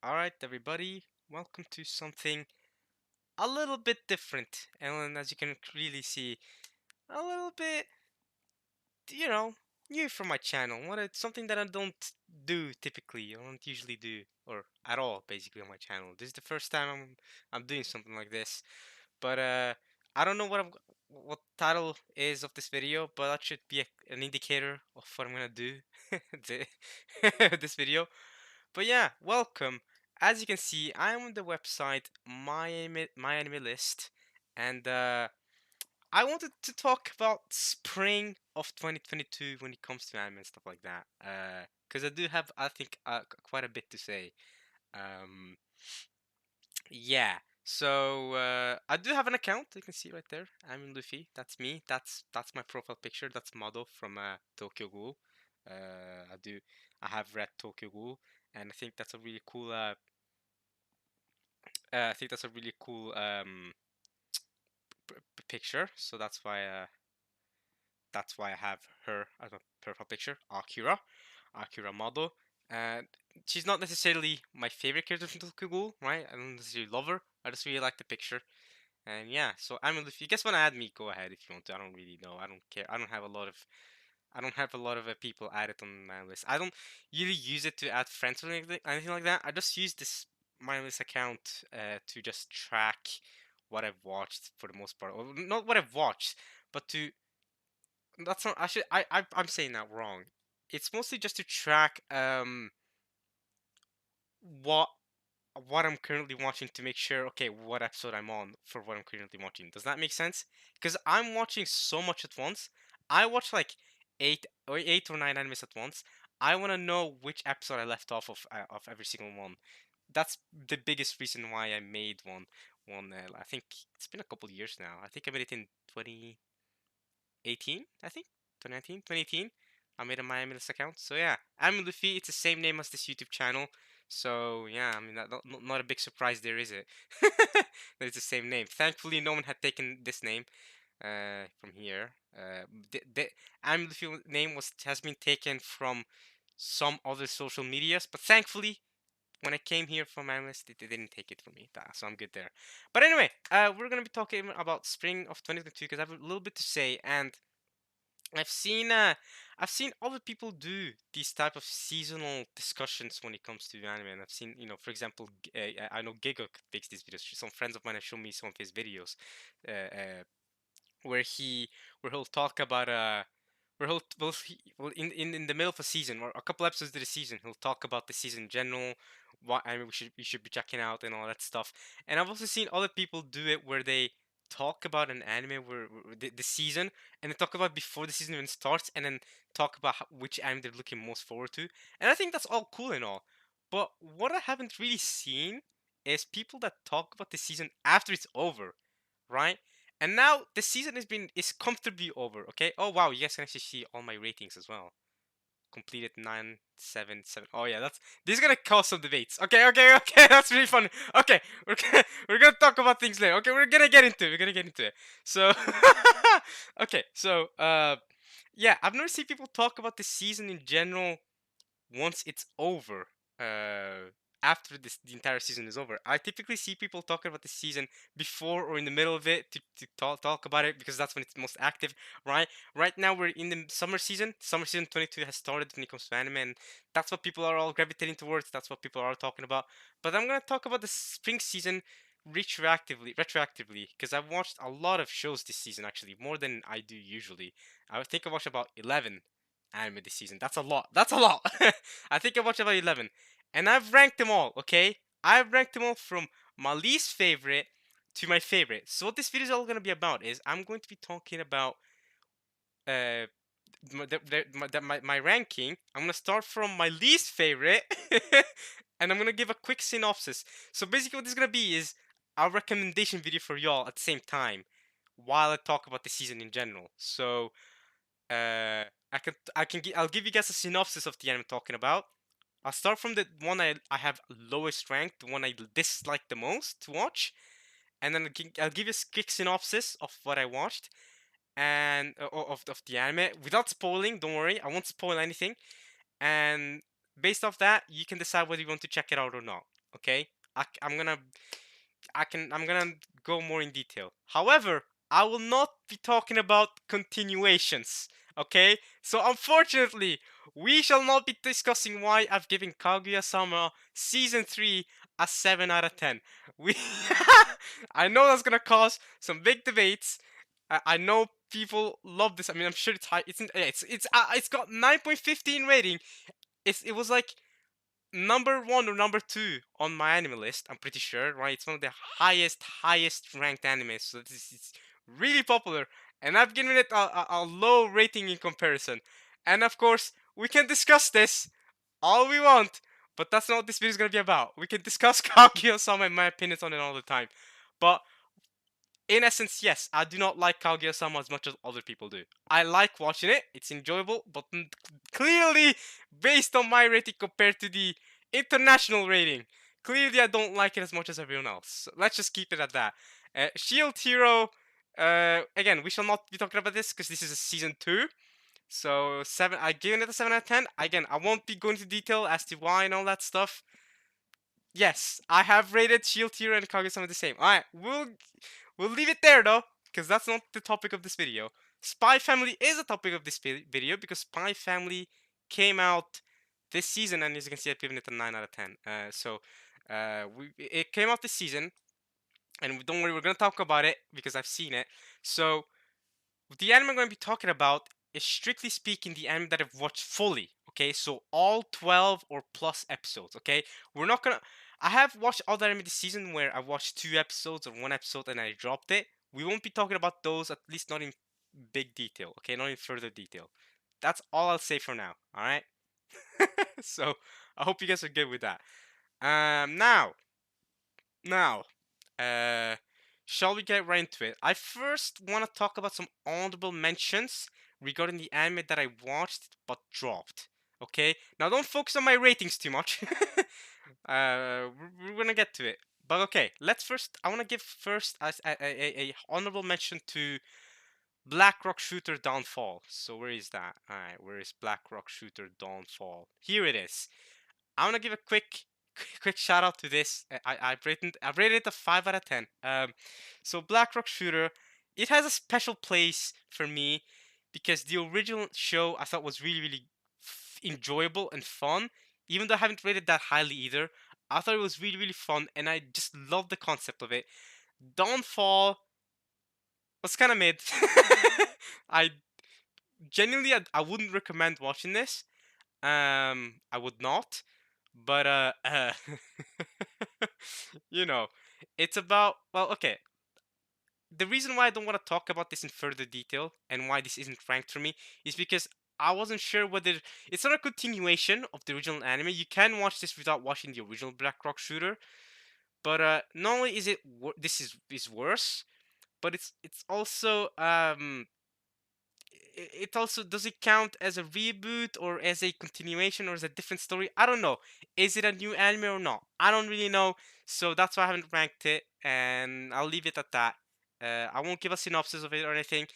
Alright, everybody, welcome to something a little bit different. And as you can really see, a little bit, you know, new for my channel. Something that I don't do typically, I don't usually do, or at all, basically, on my channel. This is the first time I'm doing something like this. But I don't know what title is of this video, but that should be an indicator of what I'm gonna do this video. But yeah, welcome. As you can see, I'm on the website My Anime List, and I wanted to talk about spring of 2022 when it comes to anime and stuff like that. Because I do have, I think, quite a bit to say. Um, yeah. So I do have an account. You can see right there. I'm in Luffy. That's me. That's my profile picture. That's model from Tokyo Ghoul. I do. I have read Tokyo Ghoul, and I think that's a really cool. I think that's a really cool picture. So that's why I have her as a profile picture. Akira model, and she's not necessarily my favorite character from Tokyo Ghoul, right? I don't necessarily love her. I just really like the picture. And yeah, so if you guys want to add me, go ahead if you want to. I don't really know. I don't care. I don't have a lot of people added on my list. I don't really use it to add friends or anything like that. I just use this my list account to just track what I've watched for the most part, or not what I've watched, but to that's not. I'm saying that wrong. It's mostly just to track what what I'm currently watching to make sure, okay, what episode I'm on for what I'm currently watching. Does that make sense? Because I'm watching so much at once. I watch like eight or nine animes at once. I want to know which episode I left off of every single one. That's the biggest reason why I made one. I think it's been a couple years now. I think I made it in 2018. I think 2019, 2018. I made a Miami account. So yeah, I'm Luffy. It's the same name as this YouTube channel. So yeah, I mean, not a big surprise there, is it? That it's the same name. Thankfully, no one had taken this name from here. The I'm Luffy name has been taken from some other social medias, but thankfully, when I came here from Analyst, they didn't take it from me, so I'm good there. But anyway, we're gonna be talking about spring of 2022 because I have a little bit to say, and I've seen uh I've seen other people do these type of seasonal discussions when it comes to anime, and I've seen, for example, I know Giga makes these videos. Some friends of mine have shown me some of his videos, uh, uh, where he'll talk about in the middle of a season or a couple episodes of the season, he'll talk about the season in general, what anime we should be checking out and all that stuff. And I've also seen other people do it where they talk about an anime where the season, and they talk about before the season even starts, and then talk about which anime they're looking most forward to. And I think that's all cool and all, but what I haven't really seen is people that talk about the season after it's over, right? And now the season is comfortably over. Okay. Oh wow, you guys can actually see all my ratings as well. Completed 977. Oh yeah, this is gonna cause some debates. Okay. That's really fun. Okay, we're gonna talk about things later. Okay, we're gonna get into it. So okay, so yeah, I've never seen people talk about the season in general once it's over, uh after the entire season is over. I typically see people talking about the season before or in the middle of it to talk about it because that's when it's most active, right now we're in the summer season 22 has started when it comes to anime, and that's what people are all gravitating towards, that's what people are talking about. But I'm gonna talk about the spring season retroactively because I've watched a lot of shows this season, actually more than I do usually. I think I watched about 11 anime this season. That's a lot. That's a lot. I think I watched about 11. And I've ranked them all, okay? I've ranked them all from my least favorite to my favorite. So what this video is all going to be about is I'm going to be talking about uh my ranking. I'm going to start from my least favorite and I'm going to give a quick synopsis. So basically what this is going to be is a recommendation video for y'all at the same time while I talk about the season in general. So I'll give you guys a synopsis of the anime I'm talking about. I'll start from the one I have lowest ranked, the one I dislike the most to watch, and then I'll give you a quick synopsis of what I watched and of the anime without spoiling. Don't worry, I won't spoil anything. And based off that, you can decide whether you want to check it out or not. Okay, I'm gonna go more in detail. However, I will not be talking about continuations. Okay, so unfortunately, we shall not be discussing why I've given Kaguya-sama season 3 a 7 out of 10. We I know that's gonna cause some big debates. I know people love this. I mean, I'm sure it's high. It's got 9.15 rating. It was like number one or number two on my anime list. I'm pretty sure, right? It's one of the highest ranked animes. So it's really popular, and I've given it a low rating in comparison. And of course, we can discuss this all we want, but that's not what this video is gonna be about. We can discuss Kaguya-sama and my opinions on it all the time, but in essence, yes, I do not like Kaguya-sama as much as other people do. I like watching it; it's enjoyable, but clearly, based on my rating compared to the international rating, clearly I don't like it as much as everyone else. So let's just keep it at that. Shield Hero. Again, we shall not be talking about this because this is a season 2. So 7. I given it a 7 out of 10. Again, I won't be going into detail as to why and all that stuff. Yes, I have rated Shield Hero and Kaguya-sama the same. Alright, we'll leave it there though, because that's not the topic of this video. Spy Family is a topic of this video because Spy Family came out this season, and as you can see, I've given it a 9 out of 10. It came out this season, and don't worry, we're gonna talk about it because I've seen it. So the anime I'm going to be talking about is, strictly speaking, the anime that I've watched fully. Okay, so all 12 or plus episodes. Okay, we're not gonna. I have watched other anime this season where I watched 2 episodes or 1 episode and I dropped it. We won't be talking about those, at least not in big detail. Okay, not in further detail. That's all I'll say for now. All right. So I hope you guys are good with that. Now, uh, shall we get right into it? I first want to talk about some honorable mentions regarding the anime that I watched but dropped. Okay, now don't focus on my ratings too much. We're gonna get to it. But okay, let's first. I want to give first as a honorable mention to Blackrock Shooter Downfall. So where is that? All right, where is Blackrock Shooter Downfall? Here it is. I want to give a quick shout out to this. I've rated it a 5 out of 10. So Blackrock Shooter, it has a special place for me because the original show I thought was really enjoyable and fun. Even though I haven't rated that highly either, I thought it was really fun, and I just love the concept of it. Dawnfall was kind of mid. I genuinely, I wouldn't recommend watching this. I would not, but you know, it's about, well, okay. The reason why I don't want to talk about this in further detail and why this isn't ranked for me is because I wasn't sure whether it's not a continuation of the original anime. You can watch this without watching the original Blackrock Shooter, but not only is it this is worse, but it's also it also, does it count as a reboot or as a continuation or as a different story? I don't know. Is it a new anime or not? I don't really know. So that's why I haven't ranked it, and I'll leave it at that. I won't give a synopsis of it or anything.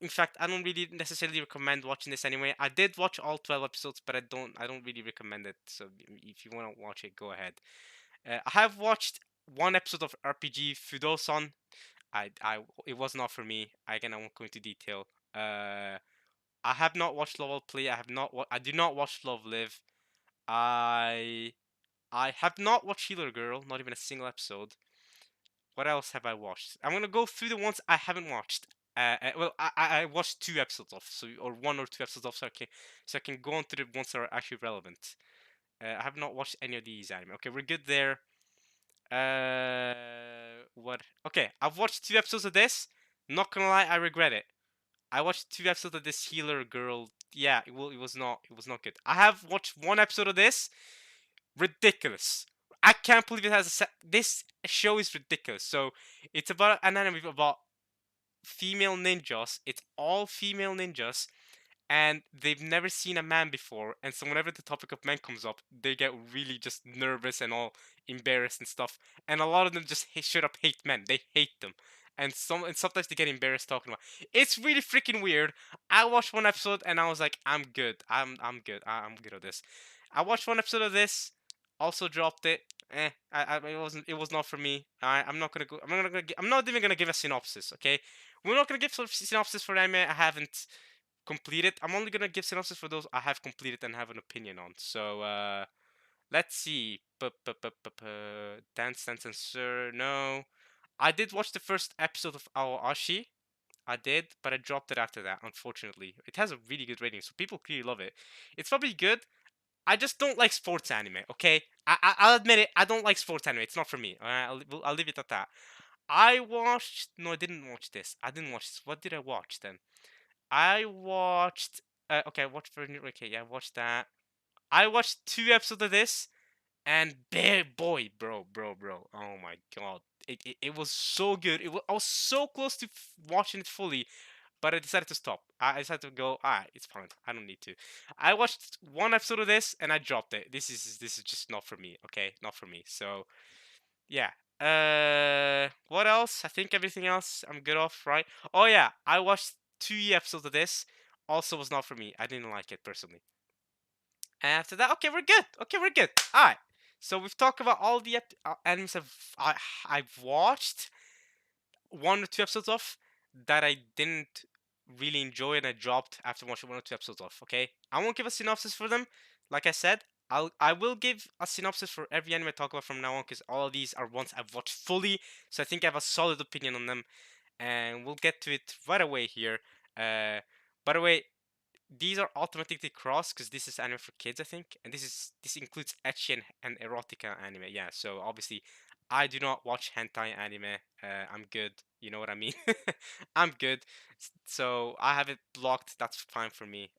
In fact, I don't really necessarily recommend watching this anyway. I did watch all 12 episodes, but I don't really recommend it. So if you want to watch it, go ahead. I have watched 1 episode of RPG Fudosan. It was not for me. Again, I won't go into detail. I have not watched Love Play. I do not watch Love Live. I I have not watched Healer Girl. Not even a single episode. What else have I watched? I'm gonna go through the ones I haven't watched. Well, I watched 2 episodes of, so, or 1 or 2 episodes of, so I can go on to the ones that are actually relevant. I have not watched any of these anime. Okay, we're good there. What? Okay, I've watched 2 episodes of this. Not gonna lie, I regret it. I watched 2 episodes of this Healer Girl. Yeah, it was not good. I have watched 1 episode of this. Ridiculous. I can't believe it has this show is ridiculous. So it's about an anime about female ninjas. It's all female ninjas, and they've never seen a man before. And so whenever the topic of men comes up, they get really just nervous and all embarrassed and stuff. And a lot of them just straight up hate men. They hate them. And sometimes they get embarrassed talking about. It's really freaking weird. I watched 1 episode and I was like, I'm good. I'm good. I'm good at this. I watched 1 episode of this. Also dropped it. it was not for me. I'm not gonna go. I'm not even gonna give a synopsis. Okay, we're not gonna give synopsis for anime I haven't completed. I'm only gonna give synopsis for those I have completed and have an opinion on. So let's see. Dance and Sir. No, I did watch the first episode of Aoashi. I did, but I dropped it after that. Unfortunately, it has a really good rating, so people really love it. It's probably good. I just don't like sports anime. Okay, I'll admit it. I don't like sports anime. It's not for me. Alright, I'll leave it at that. I watched. No, I didn't watch this. I didn't watch this. What did I watch then? I watched. Okay, I watched. Okay, yeah, I watched that. I watched 2 episodes of this, and boy, bro. Oh my god, it was so good. I was so close to watching it fully, but I decided to stop. I decided to go. It's fine. I don't need to. I watched 1 episode of this and I dropped it. This is just not for me. Okay, not for me. So yeah. What else? I think everything else I'm good off, right? Oh yeah, I watched 2 episodes of this. Also was not for me. I didn't like it personally. And after that, okay, we're good. Okay, we're good. All right. So we've talked about all the animes I've watched. 1 or 2 episodes of that I didn't really enjoy and I dropped after watching 1 or 2 episodes of. Okay, I won't give a synopsis for them. Like I said, I will give a synopsis for every anime I talk about from now on because all of these are ones I've watched fully, so I think I have a solid opinion on them, and we'll get to it right away here. By the way, these are automatically crossed because this is anime for kids, I think, and this includes ecchi and erotica anime. Yeah, so obviously, I do not watch hentai anime. I'm good. You know what I mean? I'm good. So I have it blocked. That's fine for me.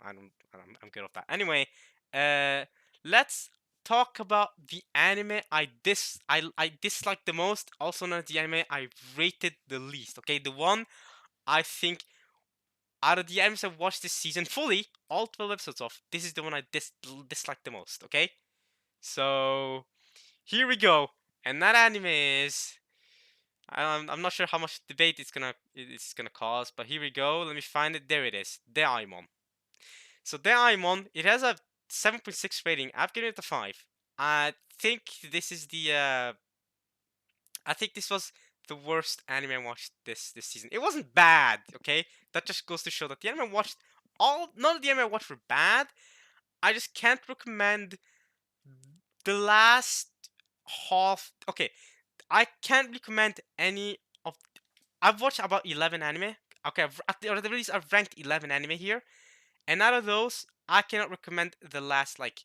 I'm good with that. Anyway, uh, let's talk about the anime I dislike the most. Also known as the anime I rated the least. Okay, the one I think out of the animes I've watched this season fully, all 12 episodes of, this is the one I dislike the most, okay? So, here we go. And that anime is... I'm not sure how much debate it's gonna cause, but here we go. Let me find it. There it is. Daimon. So Daimon, it has a 7.6 rating. I've given it a 5. I think this is the I think this was the worst anime I watched this season. It wasn't bad, okay? That just goes to show that the anime I watched, all none of the anime I watched were bad. I just can't recommend the last half. Okay, I can't recommend any of. I've watched about 11 anime. Okay, at the least I've ranked 11 anime here, and out of those, I cannot recommend the last like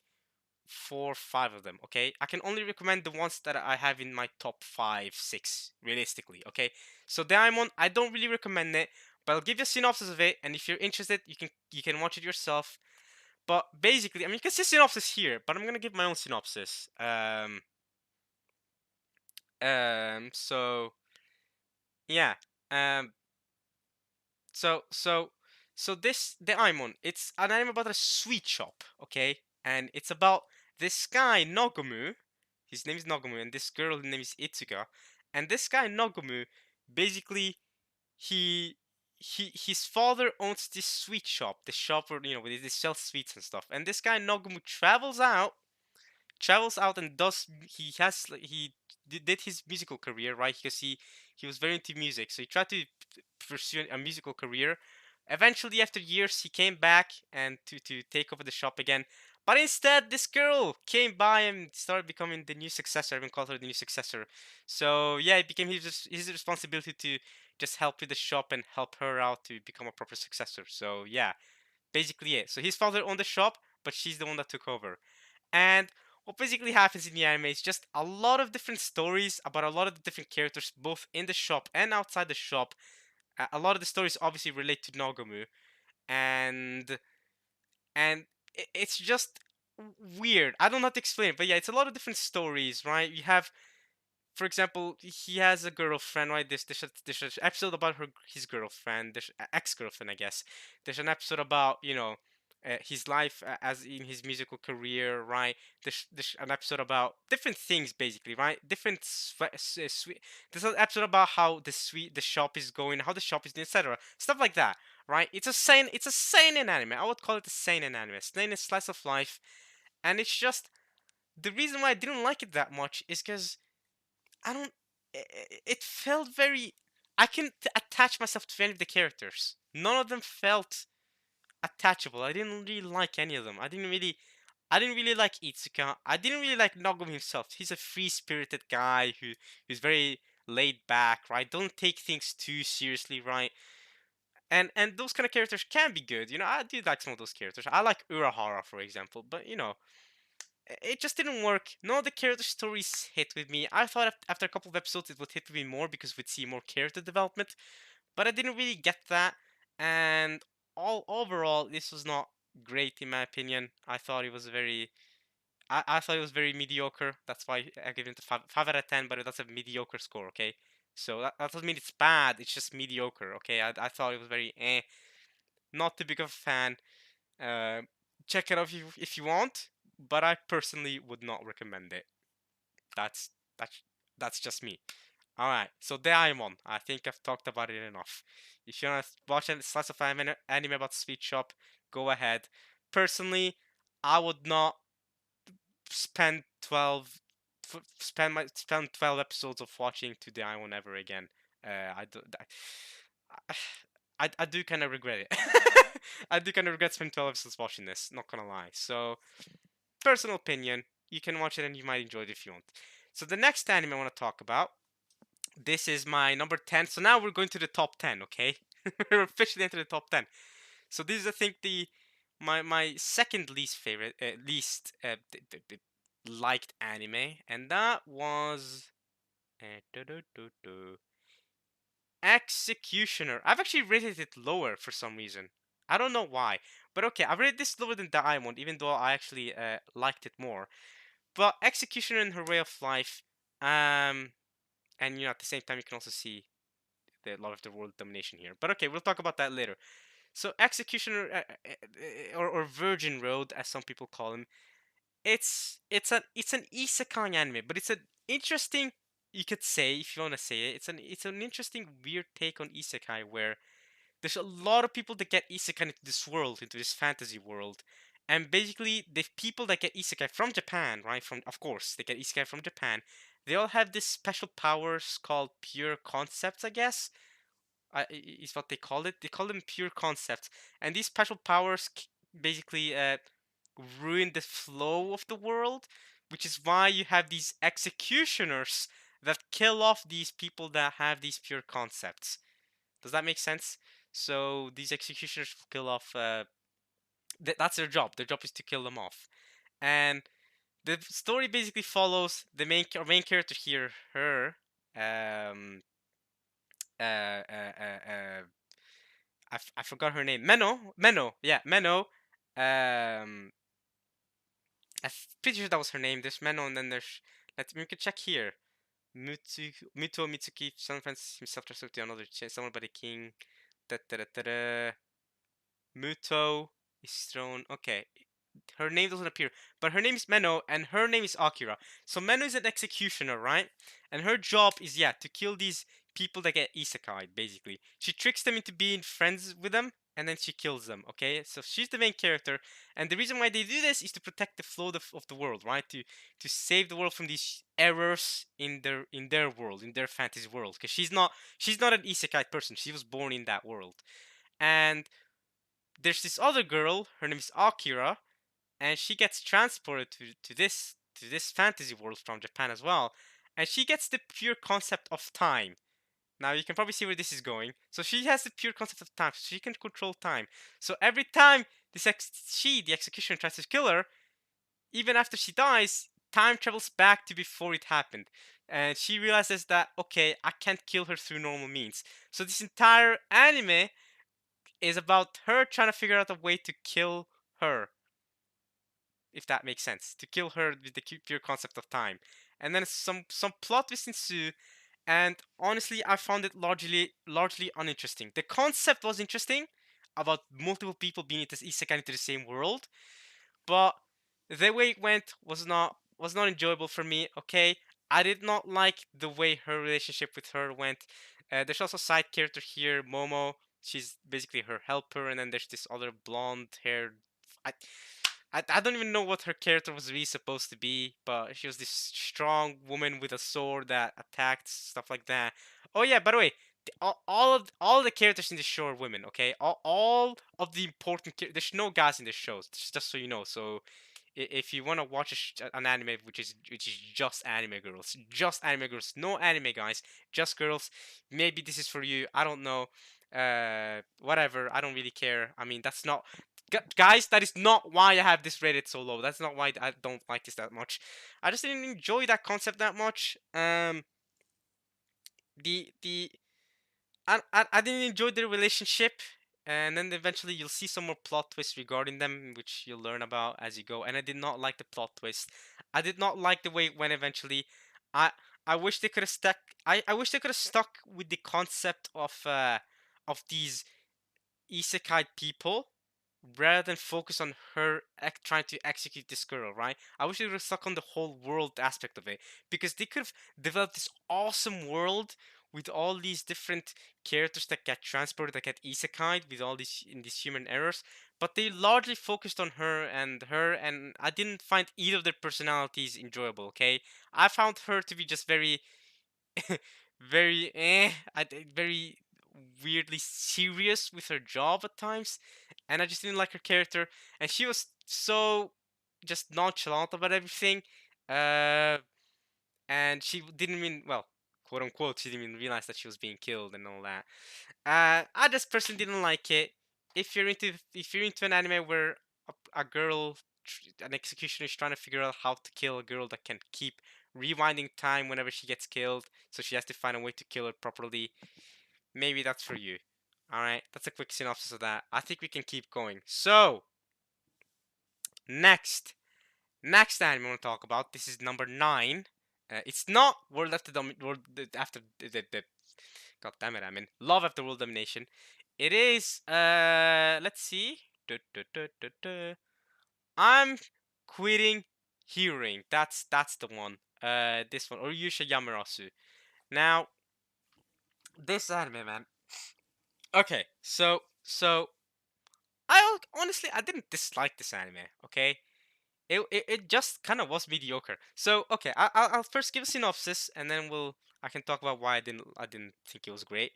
4, 5 of them. Okay, I can only recommend the ones that I have in my top 5, 6 realistically. Okay, so Diamond, I don't really recommend it, but I'll give you a synopsis of it, and if you're interested, you can watch it yourself. But basically, I mean, you can see synopsis here, but I'm gonna give my own synopsis. So yeah. Um, So so so this the Aimon, it's an anime about a sweet shop, okay? And it's about this guy Nogomu. His name is Nogomu, and this girl name is Itsuka. And this guy Nogomu, basically, he his father owns this sweet shop, the shop where where they sell sweets and stuff. And this guy Nogomu travels out and does he did his musical career, right? Because he was very into music, so he tried to pursue a musical career. Eventually, after years, he came back and to take over the shop again. But instead, this girl came by and started becoming the new successor. I even called her the new successor. So yeah, it became his responsibility to just help with the shop and help her out to become a proper successor. So yeah, basically it. So his father owned the shop, but she's the one that took over. And what basically happens in the anime is just a lot of different stories about a lot of the different characters, both in the shop and outside the shop. A lot of the stories obviously relate to Nogomu, and it's just weird. I don't know how to explain it, but yeah, it's a lot of different stories, right? You have, for example, he has a girlfriend, right? There's an episode about his girlfriend, there's ex-girlfriend, I guess. There's an episode about his life as in his musical career, right? There's an episode about different things, basically, right? Different sweet. There's an episode about how the shop is going, how the shop is doing, etc. Stuff like that, right? It's a seinen anime. I would call it a seinen anime. Seinen is slice of life, and it's just the reason why I didn't like it that much is because I don't. It felt very. I can attach myself to any of the characters. None of them felt attachable. I didn't really like any of them. I didn't really like Itsuka. I didn't really like Nagumi himself. He's a free-spirited guy who's very laid back, right? Don't take things too seriously, right? And those kind of characters can be good. You know, I do like some of those characters. I like Urahara, for example, but you know, it just didn't work. None of the character stories hit with me. I thought after a couple of episodes it would hit with me more because we'd see more character development, but I didn't really get that. And all overall, this was not great in my opinion. I thought it was very mediocre. That's why I give it a 5 out of 10. But that's a mediocre score, okay? So that doesn't mean it's bad. It's just mediocre, okay? I thought it was very not too big of a fan. Uh, Check it out if you want, but I personally would not recommend it. That's that's that's just me. All right, so there I'm on. I think I've talked about it enough. If you wanna watch a slice of anime about Sweet Shop, go ahead. Personally, I would not spend 12 episodes of watching To the Eye ever again. I do I do kind of regret it. I do kind of regret spending 12 episodes watching this. Not gonna lie. So personal opinion. You can watch it and you might enjoy it if you want. So the next anime I want to talk about. This is my number 10. So now we're going to the top 10. Okay, we're officially into the top 10. So this is I think the my second least favorite, least liked anime, and that was Executioner. I've actually rated it lower for some reason. I don't know why, but okay, I rated this lower than Diamond, even though I actually liked it more. But Executioner and Her Way of Life, and you know at the same time you can also see the lot of the world domination here. But okay, we'll talk about that later. So Executioner, or Virgin Road, as some people call him, it's an isekai anime, but it's an interesting, you could say if you want to say it, it's an interesting weird take on isekai where there's a lot of people that get isekai into this world, into this fantasy world, and basically the people that get isekai from Japan, right? From of course they get isekai from Japan. They all have this special powers called pure concepts, I guess. Is what they call it. They call them pure concepts, and these special powers basically ruin the flow of the world, which is why you have these executioners that kill off these people that have these pure concepts. Does that make sense? So these executioners kill off. That's their job. Their job is to kill them off, and the story basically follows the main character here, her. Um, uh, uh, uh, uh, I forgot her name. Meno, yeah, Meno. I'm pretty sure that was her name. There's Meno, and then there's. We can check here. Muto Mitsuki sometimes himself transferred to another someone by the king. Da, da, da, da, da. Muto is thrown. Okay, her name doesn't appear, but her name is Meno, and her name is Akira. So Meno is an executioner, right? And her job is, yeah, to kill these people that get isekai. Basically, she tricks them into being friends with them, and then she kills them. Okay, so she's the main character, and the reason why they do this is to protect the flow of the world, right? To save the world from these errors in their world, in their fantasy world. Because she's not an isekai person. She was born in that world, and there's this other girl. Her name is Akira, and she gets transported to this fantasy world from Japan as well, and she gets the pure concept of time. Now you can probably see where this is going. So she has the pure concept of time, so she can control time. So every time the executioner, tries to kill her, even after she dies, time travels back to before it happened. And she realizes that, okay, I can't kill her through normal means. So this entire anime is about her trying to figure out a way to kill her, if that makes sense, to kill her with the pure concept of time. And then some plot twists ensue, and honestly, I found it largely uninteresting. The concept was interesting about multiple people being isekai into the same world, but the way it went was not enjoyable for me. Okay, I did not like the way her relationship with her went. There's also a side character here, Momo. She's basically her helper, and then there's this other blonde haired. I don't even know what her character was really supposed to be, but she was this strong woman with a sword that attacked stuff like that. Oh yeah, by the way, all of the characters in the show are women. Okay, all of the important there's no guys in the show, just so you know. So if you want to watch an anime which is just anime girls, no anime guys, just girls, maybe this is for you. I don't know. Whatever. I don't really care. I mean, that's not guys. That is not why I have this rated so low. That's not why I don't like this that much. I just didn't enjoy that concept that much. The I didn't enjoy their relationship, and then eventually you'll see some more plot twists regarding them, which you'll learn about as you go. And I did not like the plot twist. I did not like the way it went eventually. I I wish they could have stuck. I wish they could have stuck with the concept of these isekai people rather than focus on her trying to execute this girl, right? I wish they were stuck on the whole world aspect of it because they could have developed this awesome world with all these different characters that get transported, that get isekai with all these human errors. But they largely focused on her, and I didn't find either of their personalities enjoyable. Okay, I found her to be just very very very weirdly serious with her job at times, and I just didn't like her character. And she was so just nonchalant about everything, uh, and she didn't even well, quote unquote, she didn't even realize that she was being killed and all that. I just personally didn't like it. If you're into an anime where a girl, an executioner is trying to figure out how to kill a girl that can keep rewinding time whenever she gets killed, so she has to find a way to kill her properly, maybe that's for you. All right, that's a quick synopsis of that. I think we can keep going. So next, next anime I want to talk about. This is number 9. It's not World After World After the God damn it, I mean Love After World Domination. It is let's see. I'm quitting hearing. That's the one. This one, or Yusha Yamarasu. Now, this anime, man. Okay, so honestly I didn't dislike this anime. Okay, it just kind of was mediocre. So okay, I'll first give a synopsis, and then I can talk about why I didn't think it was great.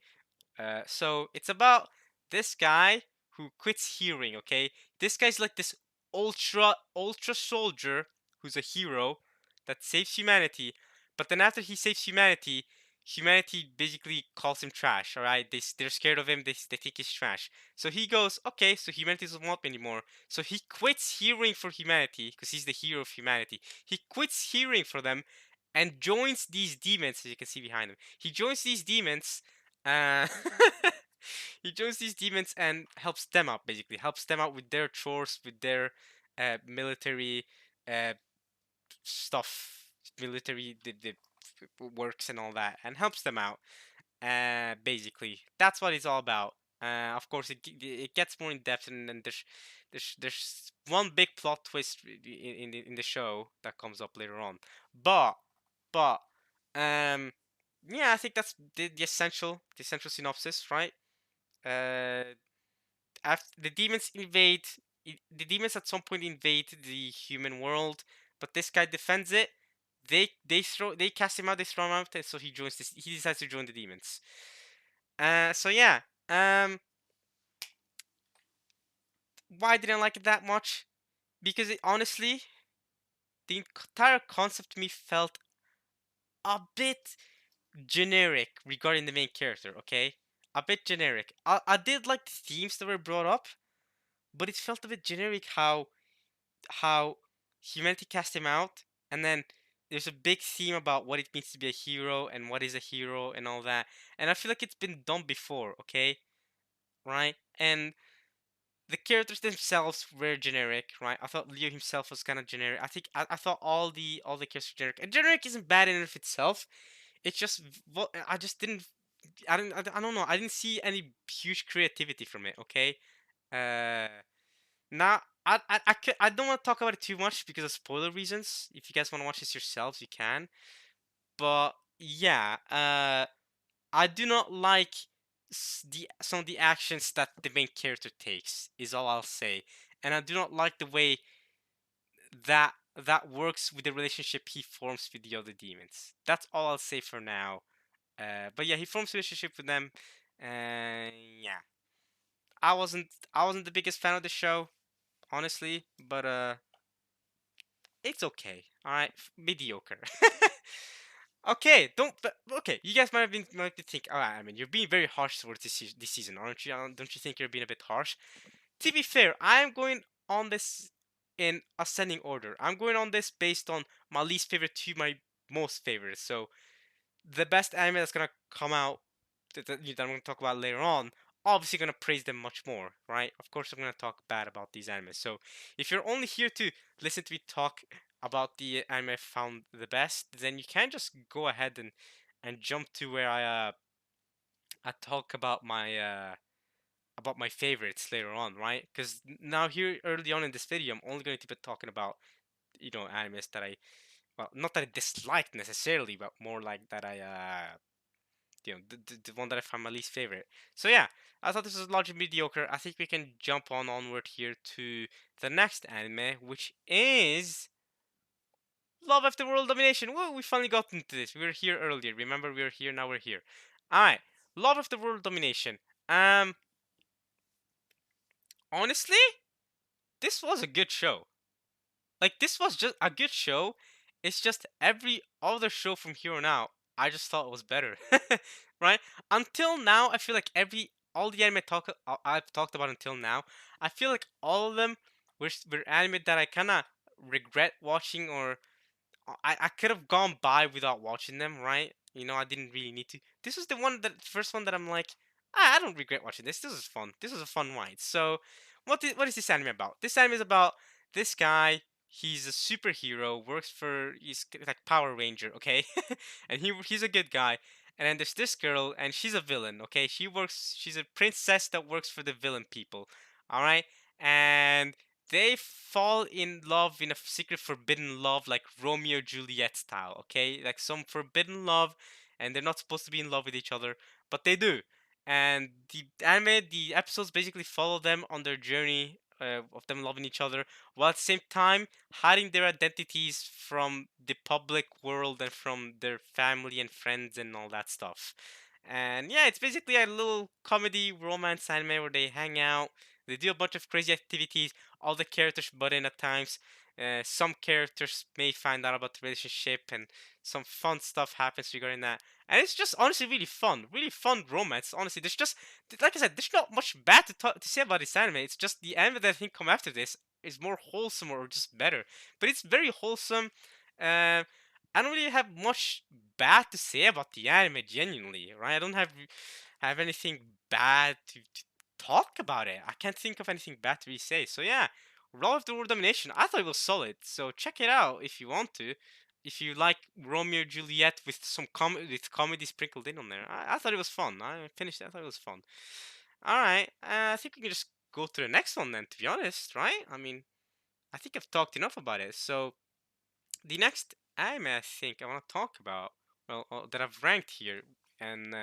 So it's about this guy who quits hearing. Okay, this guy's like this ultra soldier who's a hero that saves humanity. But then after he saves humanity, humanity basically calls him trash. All right, they're scared of him. They think he's trash. So he goes, okay, so humanity doesn't want me anymore. So he quits hearing for humanity because he's the hero of humanity. He quits hearing for them and joins these demons, as you can see behind him. He joins these demons. Uh, he joins these demons and helps them out, basically. Helps them out with their chores, with their military uh, stuff, military the works and all that, and helps them out. Basically, that's what it's all about. Of course, it gets more in depth, and then there's one big plot twist in the show that comes up later on. But um, yeah, I think that's the essential synopsis, right? Uh, after the demons the demons at some point invade the human world, but this guy defends it. They cast him out, they throw him out, and so he decides to join the demons. So yeah. Um, why didn't I like it that much? Because honestly, the entire concept to me felt a bit generic regarding the main character. Okay, a bit generic. I did like the themes that were brought up, but it felt a bit generic how humanity cast him out, and then there's a big theme about what it means to be a hero and what is a hero and all that. And I feel like it's been done before. Okay, right? And the characters themselves were generic, right? I thought Leo himself was kind of generic. I thought all the characters were generic. And generic isn't bad in and of itself. It's just I just didn't I don't know. I didn't see any huge creativity from it. Okay. Uh, now I don't want to talk about it too much because of spoiler reasons. If you guys want to watch this yourselves, you can. But yeah, I do not like some of the actions that the main character takes. Is all I'll say, and I do not like the way that works with the relationship he forms with the other demons. That's all I'll say for now. But yeah, he forms a relationship with them. Yeah, I wasn't the biggest fan of the show, honestly, but it's okay. All right, mediocre. Okay, don't. But, okay, you guys might be think. All right, I mean, you're being very harsh towards this season, aren't you? Don't you think you're being a bit harsh? To be fair, I'm going on this in ascending order. I'm going on this based on my least favorite to my most favorite. So the best anime that's gonna come out that I'm gonna talk about later on, obviously gonna praise them much more, right? Of course, I'm gonna talk bad about these animes. So if you're only here to listen to me talk about the anime I found the best, then you can just go ahead and jump to where I talk about my favorites later on, right? Because now here early on in this video, I'm only going to be talking about animes that I, well, not that I disliked necessarily, but more like that I the one that I found my least favorite. So yeah, I thought this was largely mediocre. I think we can jump onward here to the next anime, which is Love After World Domination. Whoa, we finally got into this. We were here earlier. Remember, we were here. Now we're here. All right, Love After World Domination. Honestly, this was a good show. Like, this was just a good show. It's just every other show from here on out, I just thought was better, right? Until now, I feel like all the anime I've talked about until now, I feel like all of them were anime that I kind of regret watching, or I could have gone by without watching them, right? I didn't really need to. This was the first one that I'm like, I don't regret watching this. This was fun. This was a fun ride. So, what is this anime about? This anime is about this guy. He's a superhero. He's like Power Ranger, okay? And he's a good guy. And then there's this girl, and she's a villain, okay? She's a princess that works for the villain people, all right? And they fall in love in a secret forbidden love, like Romeo Juliet style, okay? Like some forbidden love, and they're not supposed to be in love with each other, but they do. And the episodes basically follow them on their journey of them loving each other, while at the same time hiding their identities from the public world and from their family and friends and all that stuff. And yeah, it's basically a little comedy romance anime where they hang out, they do a bunch of crazy activities, all the characters butt in at times. Some characters may find out about the relationship, and some fun stuff happens regarding that. And it's just honestly really fun romance. Honestly, like I said, there's not much bad to say about this anime. It's just the anime that I think come after this is more wholesome or just better. But it's very wholesome. Uh, I don't really have much bad to say about the anime, genuinely, right? I don't have anything bad to talk about it. I can't think of anything bad to really say. So yeah, Raw of the World Domination. I thought it was solid. So check it out if you want to. If you like Romeo and Juliet with some comedy sprinkled in on there, I thought it was fun. I finished it. I thought it was fun. All right, I think we can just go to the next one then. To be honest, right? I mean, I think I've talked enough about it. So the next anime I think I want to talk about, well, that I've ranked here, and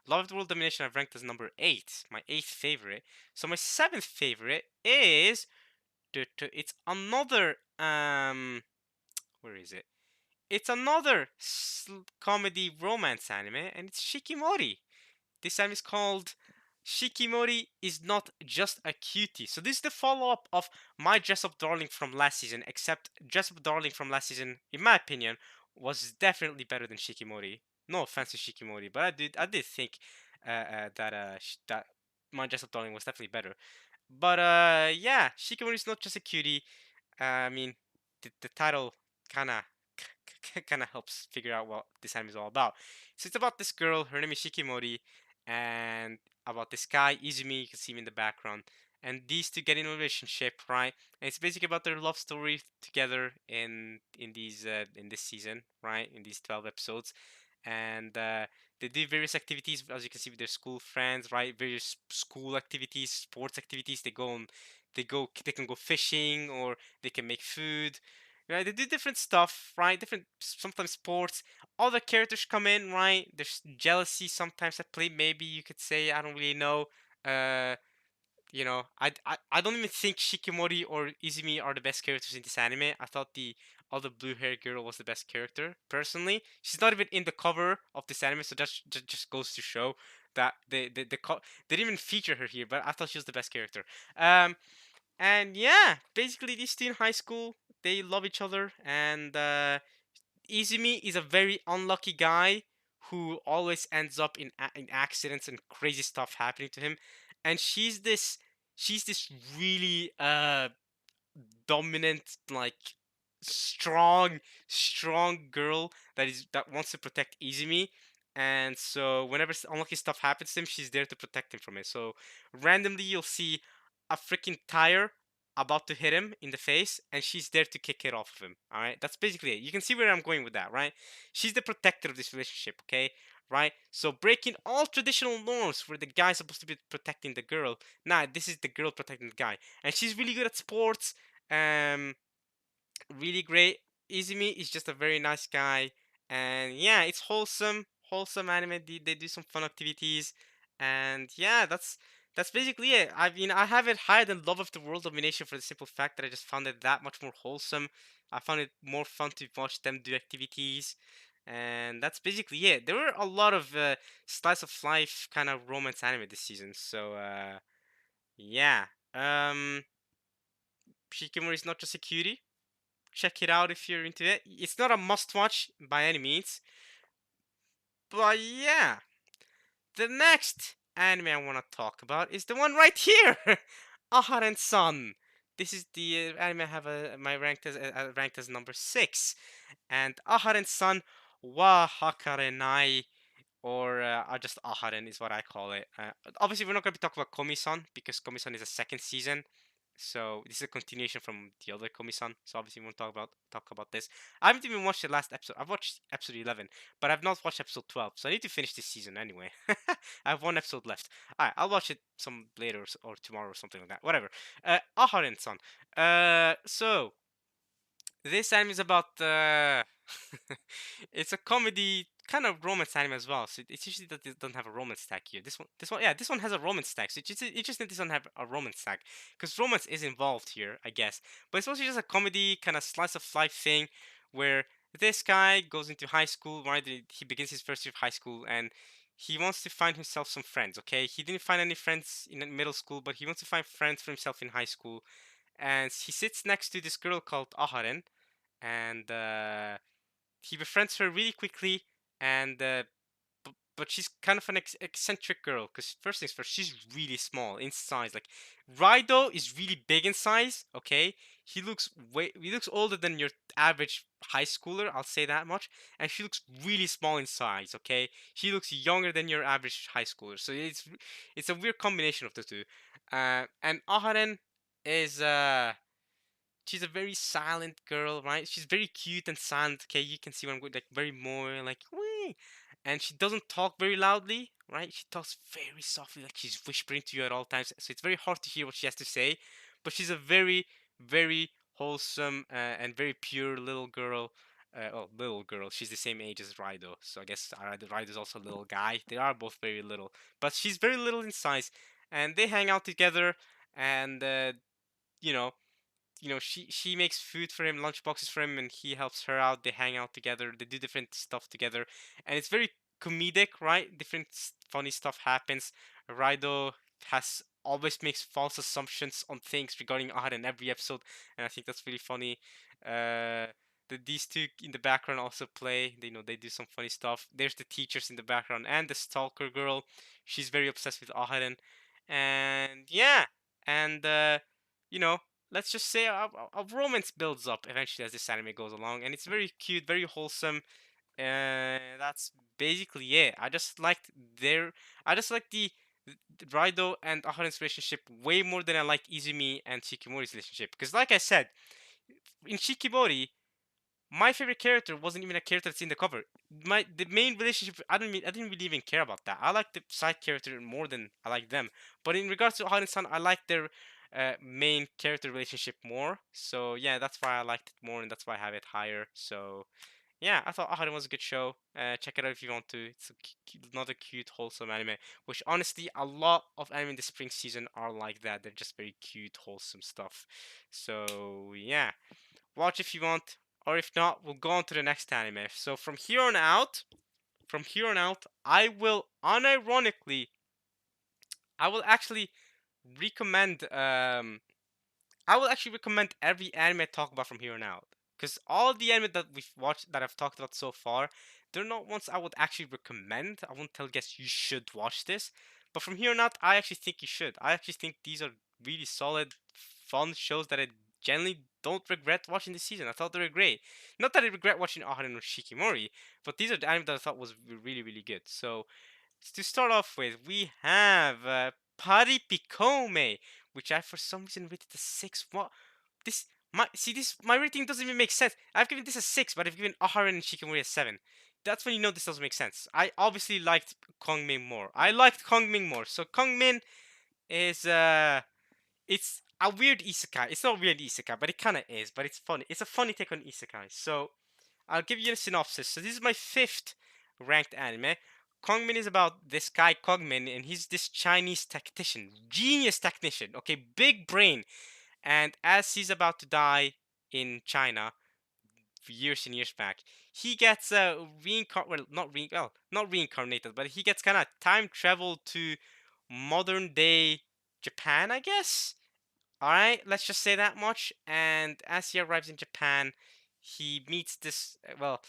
Love of the World Domination I've ranked as number 8, my 8th favorite. So my 7th favorite is, it's another, where is it? It's another comedy romance anime, and it's Shikimori. This time is called Shikimori is Not Just a Cutie. So this is the follow-up of My Dress Up Darling from last season, except Dress Up Darling from last season, in my opinion, was definitely better than Shikimori. No offense to Shikimori, but I did think that My Dress Up Darling was definitely better. But yeah, Shikimori is Not Just a Cutie. I mean, the title kind of kind of helps figure out what this anime is all about. So it's about this girl. Her name is Shikimori, and about this guy Izumi. You can see him in the background, and these two get in a relationship, right? And it's basically about their love story together in this season, right? In these 12 episodes, and they do various activities, as you can see, with their school friends, right? Various school activities, sports activities. They can go fishing, or they can make food, right? They do different stuff, right? Different, sometimes sports. Other characters come in, right? There's jealousy sometimes at play. Maybe you could say, I don't really know. Uh, I don't even think Shikimori or Izumi are the best characters in this anime. I thought the other blue hair girl was the best character personally. She's not even in the cover of this anime, so just goes to show that they didn't even feature her here. But I thought she was the best character. Um, and yeah, basically these two in high school, they love each other, and Izumi is a very unlucky guy who always ends up in accidents and crazy stuff happening to him, and she's this really dominant, like strong girl that wants to protect Izumi. And so whenever unlucky stuff happens to him, she's there to protect him from it. So randomly you'll see a freaking tire about to hit him in the face, and she's there to kick it off of him. All right, that's basically it. You can see where I'm going with that, right? She's the protector of this relationship, okay? Right? So breaking all traditional norms where the guy's supposed to be protecting the girl. Nah, this is the girl protecting the guy, and she's really good at sports. Um, really great. Izumi is just a very nice guy, and yeah, it's wholesome anime. They do some fun activities, and yeah, that's basically it. I mean, I have it higher than Love of the World Domination for the simple fact that I just found it that much more wholesome. I found it more fun to watch them do activities, and that's basically it. There were a lot of slice of life kind of romance anime this season, so yeah. Um, Shikimori is not just a cutie. Check it out if you're into it. It's not a must watch by any means, but yeah. The next anime I want to talk about is the one right here, Aharen Sun. This is the anime I have my ranked as number 6, and Aharen Sun wa Hakarenai, or just Aharen is what I call it. Obviously, we're not going to be talking about Komi-san because Komi-san is a second season, so this is a continuation from the other Komi-san. So obviously, we won't talk about this. I haven't even watched the last episode. I've watched episode 11, but I've not watched episode 12. So I need to finish this season anyway. I have one episode left. Alright, I'll watch it some later or tomorrow or something like that. Whatever. Aharen-san. So this anime is about it's a comedy kind of romance anime as well. So it's usually that it doesn't have a romance tag here. This one has a romance tag. So it's just interesting this doesn't have a romance tag because romance is involved here, I guess. But it's mostly just a comedy kind of slice of life thing where this guy goes into high school. Right, he begins his first year of high school and he wants to find himself some friends. Okay, he didn't find any friends in middle school, but he wants to find friends for himself in high school. And he sits next to this girl called Aharen, and he befriends her really quickly, and but she's kind of an eccentric girl because first things first, she's really small in size. Like Raido is really big in size. Okay, he looks older than your average high schooler. I'll say that much. And she looks really small in size. Okay, she looks younger than your average high schooler. So it's a weird combination of the two. And Aharen is she's a very silent girl, right? She's very cute and silent. Okay, you can see when I'm going, like very more like wee, and she doesn't talk very loudly, right? She talks very softly, like she's whispering to you at all times. So it's very hard to hear what she has to say. But she's a very wholesome and very pure little girl. Little girl. She's the same age as Raido, so I guess Raido's also a little guy. They are both very little, but she's very little in size, and they hang out together, and you know she makes food for him, lunch boxes for him, and he helps her out. They hang out together, they do different stuff together, and it's very comedic, right? Different funny stuff happens. Raido has always makes false assumptions on things regarding Ahad in every episode, and I think that's really funny. uh these two in the background also play. They do some funny stuff. There's the teachers in the background and the stalker girl. She's very obsessed with Aharen, and yeah, and you know let's just say a romance builds up eventually as this anime goes along, and it's very cute, very wholesome. That's basically it. Their, I just like the Raido and Aharen's relationship way more than I like Izumi and Shikimori's relationship. Because, like I said, in Shikimori, my favorite character wasn't even a character that's in the cover. The main relationship, I didn't really even care about that. I like the side character more than I like them. But in regards to Harin-san, I like their main character relationship more. So yeah, that's why I liked it more, and that's why I have it higher. So yeah, I thought Aharen was a good show. Check it out if you want to. It's another cute, wholesome anime. Which honestly, a lot of anime in the spring season are like that. They're just very cute, wholesome stuff. So yeah, watch if you want, or if not, we'll go on to the next anime. So from here on out, I will unironically, I will actually recommend I will actually recommend every anime I talk about from here on out. Because all the anime that we've watched, that I've talked about so far, they're not ones I would actually recommend. I won't tell guests you should watch this. But from here on out, I actually think you should. I actually think these are really solid, fun shows that I generally don't regret watching this season. I thought they were great. Not that I regret watching Aharen no Shikimori, but these are the anime that I thought was really, really good. So to start off with, we have Pari Picome, which I for some reason rated a 6. What? This my rating doesn't even make sense. I've given this a 6, but I've given Aharen and Shikimori a 7. That's when you know this doesn't make sense. I obviously liked Kongmin more. I liked Kongmin more. So Kongmin is it's a weird isekai. It's not really isekai, but it kind of is. But it's funny. It's a funny take on isekai. So I'll give you a synopsis. So this is my 5th ranked anime. Kongmin is about this guy Kongmin, and he's this Chinese tactician, genius technician. Okay, big brain. And as he's about to die in China, years and years back, he gets not reincarnated, but he gets kind of time travel to modern day Japan, I guess. All right, let's just say that much. And as he arrives in Japan, he meets this. Well,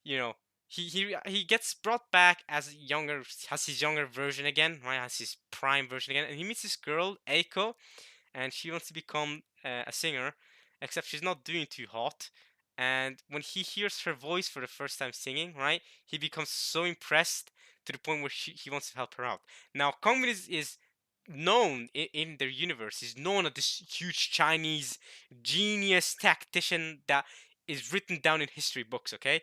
you know, he gets brought back as younger, has his younger version again, right? Has his prime version again, and he meets this girl, Eiko, and she wants to become a singer, except she's not doing too hot. And when he hears her voice for the first time singing, right, he becomes so impressed to the point where he wants to help her out. Now, Kongmin is known in their universe. He's known as this huge Chinese genius tactician that is written down in history books. Okay,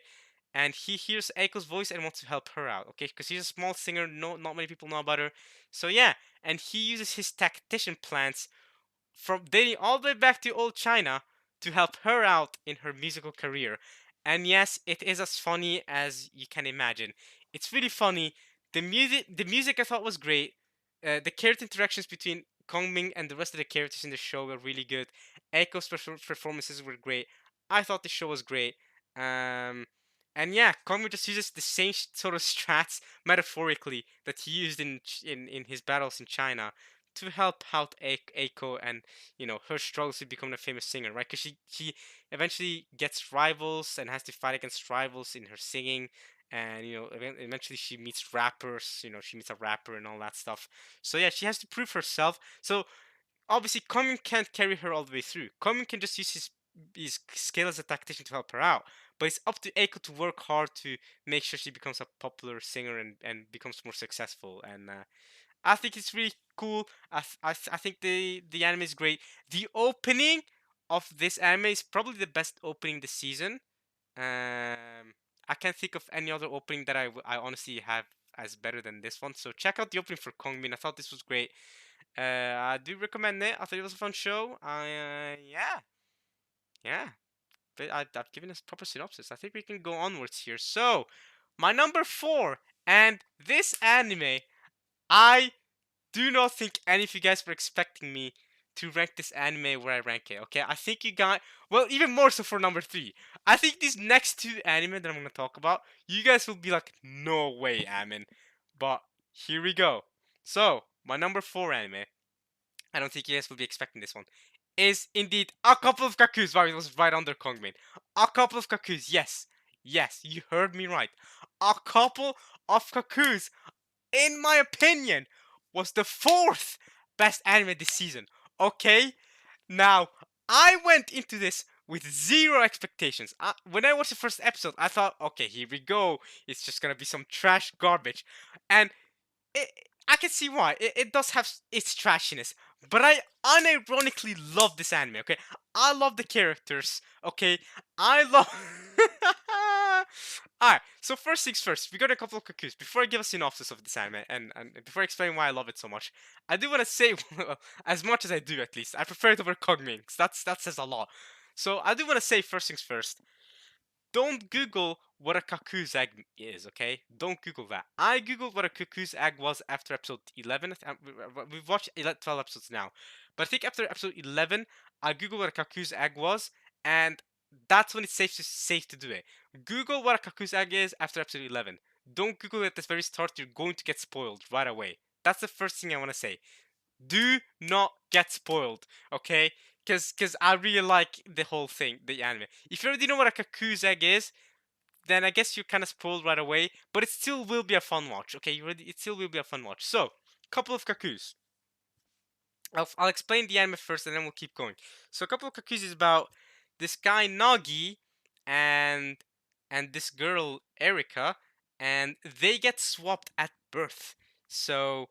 and he hears Eiko's voice and wants to help her out. Okay, because she's a small singer. No, not many people know about her. So yeah, and he uses his tactician plans from dating all the way back to old China to help her out in her musical career. And yes, it is as funny as you can imagine. It's really funny. The music I thought was great. The character interactions between Kongming and the rest of the characters in the show were really good. Echo's performances were great. I thought the show was great. Um, and yeah, Kongming just uses the same sort of strats metaphorically that he used in his battles in China to help out Eiko and her struggles to become a famous singer, right? Because she eventually gets rivals and has to fight against rivals in her singing, and eventually she meets rappers. She meets a rapper and all that stuff. So yeah, she has to prove herself. So obviously, Komin can't carry her all the way through. Komin can just use his skill as a tactician to help her out. But it's up to Eiko to work hard to make sure she becomes a popular singer and becomes more successful. And I think it's really cool. I think the anime is great. The opening of this anime is probably the best opening this season. I can't think of any other opening that I honestly have as better than this one. So check out the opening for Kongmin. I thought this was great. I do recommend it. I thought it was a fun show. Yeah, yeah. But I've given us proper synopsis. I think we can go onwards here. So, my number 4, and this anime, I do not think any of you guys were expecting me to rank this anime where I rank it. Okay, I think you got even more so for number 3. I think these next 2 anime that I'm gonna talk about, you guys will be like, no way, Amin. But here we go. So, my number 4 anime, I don't think you guys will be expecting this one, is indeed A Couple of Kakus. Wow, it was right under Kongmin. A Couple of Kakus, yes. Yes, you heard me right. A Couple of Kakus, in my opinion, was the 4th best anime this season. Okay? Now, I went into this with zero expectations. When I watched the first episode, I thought, okay, here we go. It's just gonna be some trash garbage. And it, I can see why. It does have its trashiness, but I unironically love this anime. Okay, I love the characters. Okay, I love. Alright, so first things first, we got a couple of cuckoos. Before I give a synopsis of this anime, and before I explain why I love it so much, I do want to say, as much as I do at least, I prefer it over Cogminx. That says a lot. So I do want to say first things first. don't Google what a cuckoo's egg is, okay? Don't Google that. I Googled what a cuckoo's egg was after episode 11. We've watched 12 episodes now. But I think after episode 11, I Googled what a cuckoo's egg was, and that's when it's safe to do it. Google what a cuckoo's egg is after episode 11. Don't Google it at the very start, you're going to get spoiled right away. That's the first thing I want to say. Do not get spoiled, okay? Because I really like the whole thing, the anime. If you already know what a cuckoo's egg is, then I guess you're kind of spoiled right away. But it still will be a fun watch, okay? It still will be a fun watch. So, couple of cuckoos. I'll explain the anime first, and then we'll keep going. So, a couple of cuckoos is about this guy Nagi and this girl Erika, and they get swapped at birth. So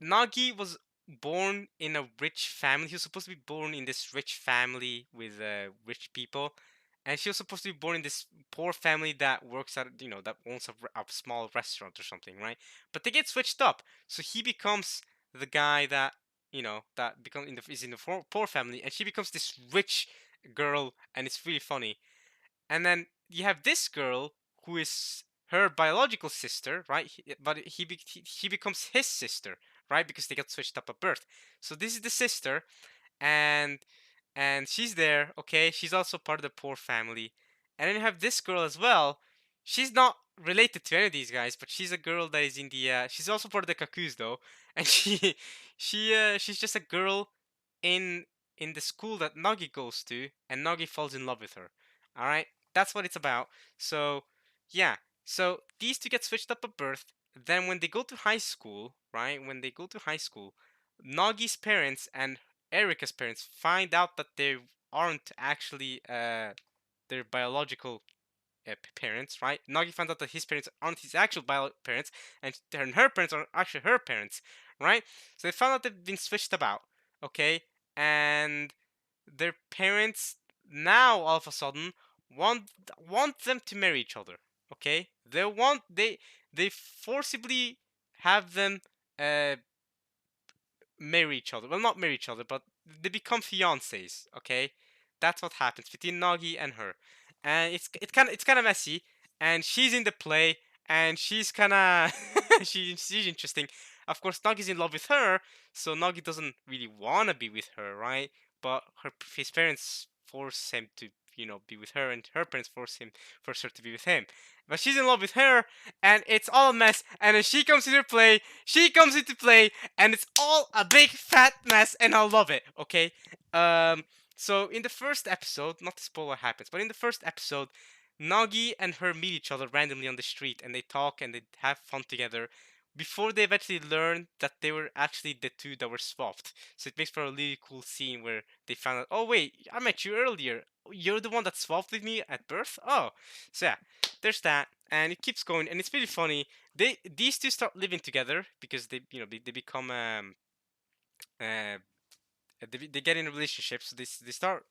Nagi was born in a rich family. He was supposed to be born in this rich family with rich people, and she was supposed to be born in this poor family that works at that owns a small restaurant or something, right? But they get switched up, so he becomes the guy that that become in the is in the poor family, and she becomes this rich girl, and it's really funny. And then you have this girl who is her biological sister, right? But she becomes his sister, right? Because they got switched up at birth. So this is the sister, and she's there. Okay, she's also part of the poor family. And then you have this girl as well. She's not related to any of these guys, but she's a girl that is in the. She's also part of the Kakus though, and she's just a girl in the school that Nagi goes to, and Nagi falls in love with her. All right, that's what it's about. So yeah, so these two get switched up at birth. Then when they go to high school, right? When they go to high school, Nagi's parents and Erika's parents find out that they aren't actually their biological parents, right? Nagi finds out that his parents aren't his actual parents, and her parents are actually her parents, right? So they found out they've been switched about, okay? And their parents now all of a sudden want them to marry each other, okay? They forcibly have them uh, marry each other. Well, not marry each other, but they become fiancés. Okay, that's what happens between Nagi and her, and it's kind of messy. And she's in the play, and she's kind of she's interesting. Of course, Nagi's in love with her, so Nagi doesn't really want to be with her, right? But his parents force him to be with her, and her parents force her to be with him. But she's in love with her, and it's all a mess. And then she comes into play, and it's all a big fat mess, and I love it. Okay. So in the first episode, not to spoil what happens, but in the first episode, Nagi and her meet each other randomly on the street, and they talk and they have fun together. Before they eventually learn that they were actually the two that were swapped. So it makes for a really cool scene where they found out, oh wait, I met you earlier. You're the one that swapped with me at birth? Oh. So yeah, there's that. And it keeps going, and it's really funny. These two start living together because they become uh, they get in a relationship, so they start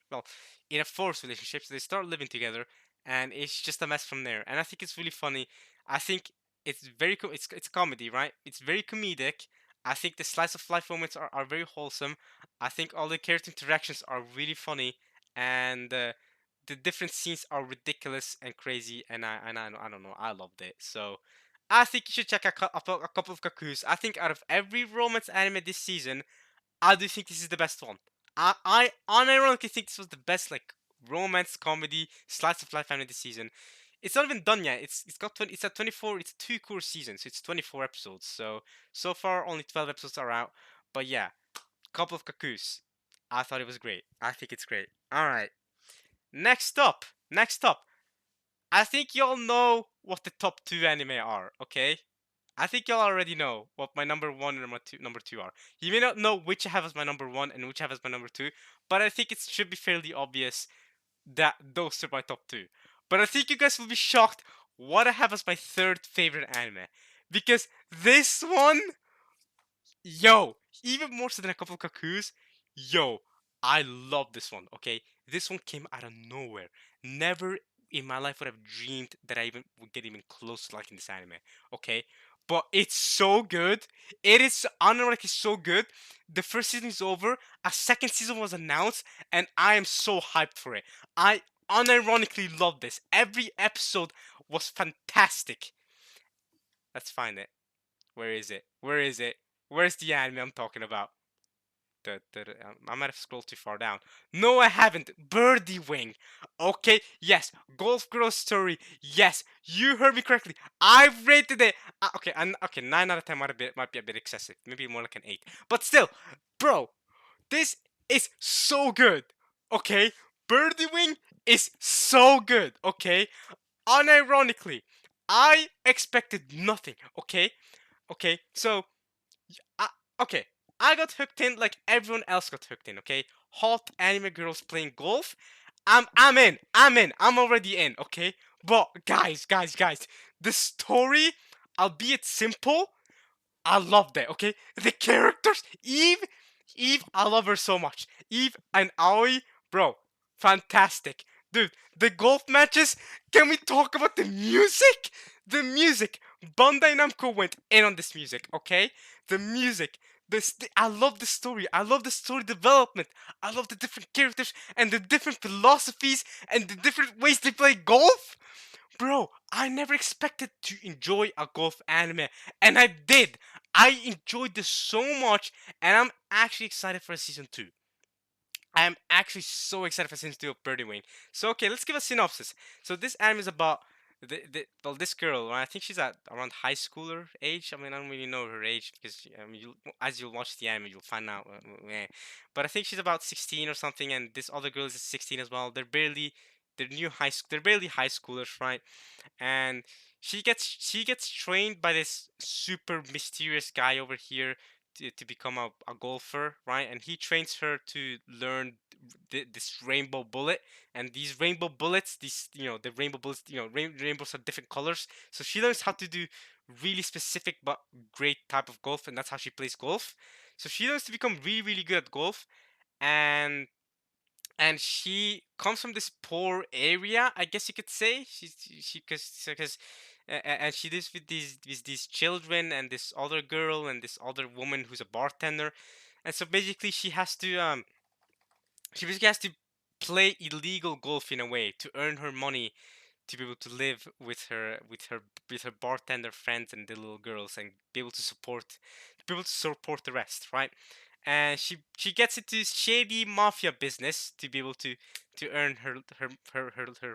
in a forced relationship, so they start living together, and it's just a mess from there. And I think it's really funny. I think it's it's comedy, right? It's very comedic. I think the slice of life moments are very wholesome. I think all the character interactions are really funny, and the different scenes are ridiculous and crazy. And I don't know, I loved it. So I think you should check a couple of Kakus. I think out of every romance anime this season, I do think this is the best one. I unironically think this was the best romance comedy slice of life anime this season. It's not even done yet. It's got 20. It's at 24. It's a 2 cour season, so it's 24 episodes. So far only 12 episodes are out. But yeah, couple of Kakus. I thought it was great. I think it's great. All right. Next up. Next up. I think y'all know what the top 2 anime are. Okay. I think y'all already know what my number 1 and number two are. You may not know which I have as my number 1 and which I have as my number 2, but I think it should be fairly obvious that those are my top 2. But I think you guys will be shocked what I have as my third favorite anime. Because this one, yo, even more so than a couple of Kakus, yo, I love this one, okay? This one came out of nowhere. Never in my life would have dreamed that I even would get even close to liking this anime, okay? But it's so good. It is unironically so good. The first season is over. A second season was announced, and I am so hyped for it. I unironically loved this. Every episode was fantastic. Let's find it. Where is it? Where is it? Where's the anime I'm talking about? I might have scrolled too far down. No, I haven't. Birdie Wing. Okay, yes. Golf Girl Story. Yes, you heard me correctly. I rated it. Okay, and okay, 9 out of 10 might be a bit excessive. Maybe more like an 8. But still, bro, this is so good. Okay, Birdie Wing is so good. Okay, unironically, I expected nothing. Okay, so I, okay, I got hooked in like everyone else got hooked in. Okay, hot anime girls playing golf. I'm in. I'm in. I'm already in. Okay, but guys, the story, albeit simple, I loved it. Okay, the characters, Eve, I love her so much. Eve and Aoi, bro, fantastic, dude. The golf matches. Can we talk about the music? The music. Bandai Namco went in on this music. Okay, the music. I love the story. I love the story development. I love the different characters and the different philosophies and the different ways they play golf. Bro, I never expected to enjoy a golf anime, and I did. I enjoyed this so much, and I'm actually excited for a season 2. I am actually so excited for season 2 of Birdie Wing. So, okay, let's give a synopsis. So, this anime is about this girl, right? I think she's at around high schooler age. I mean, I don't really know her age because as you'll watch the anime, you'll find out. But I think she's about 16 or something, and this other girl is 16 as well. They're barely high schoolers, right? And she gets trained by this super mysterious guy over here to become a golfer, right? And he trains her to learn this rainbow bullet. And these rainbow bullets, the rainbow bullets, rainbows have different colors. So she learns how to do really specific but great type of golf, and that's how she plays golf. So she learns to become really, really good at golf, and she comes from this poor area, I guess you could say. She because and she lives with these children and this other girl and this other woman who's a bartender, and so basically she basically has to play illegal golf in a way to earn her money to be able to live with her bartender friends and the little girls and be able to support the rest, right? And she gets into this shady mafia business to be able to earn her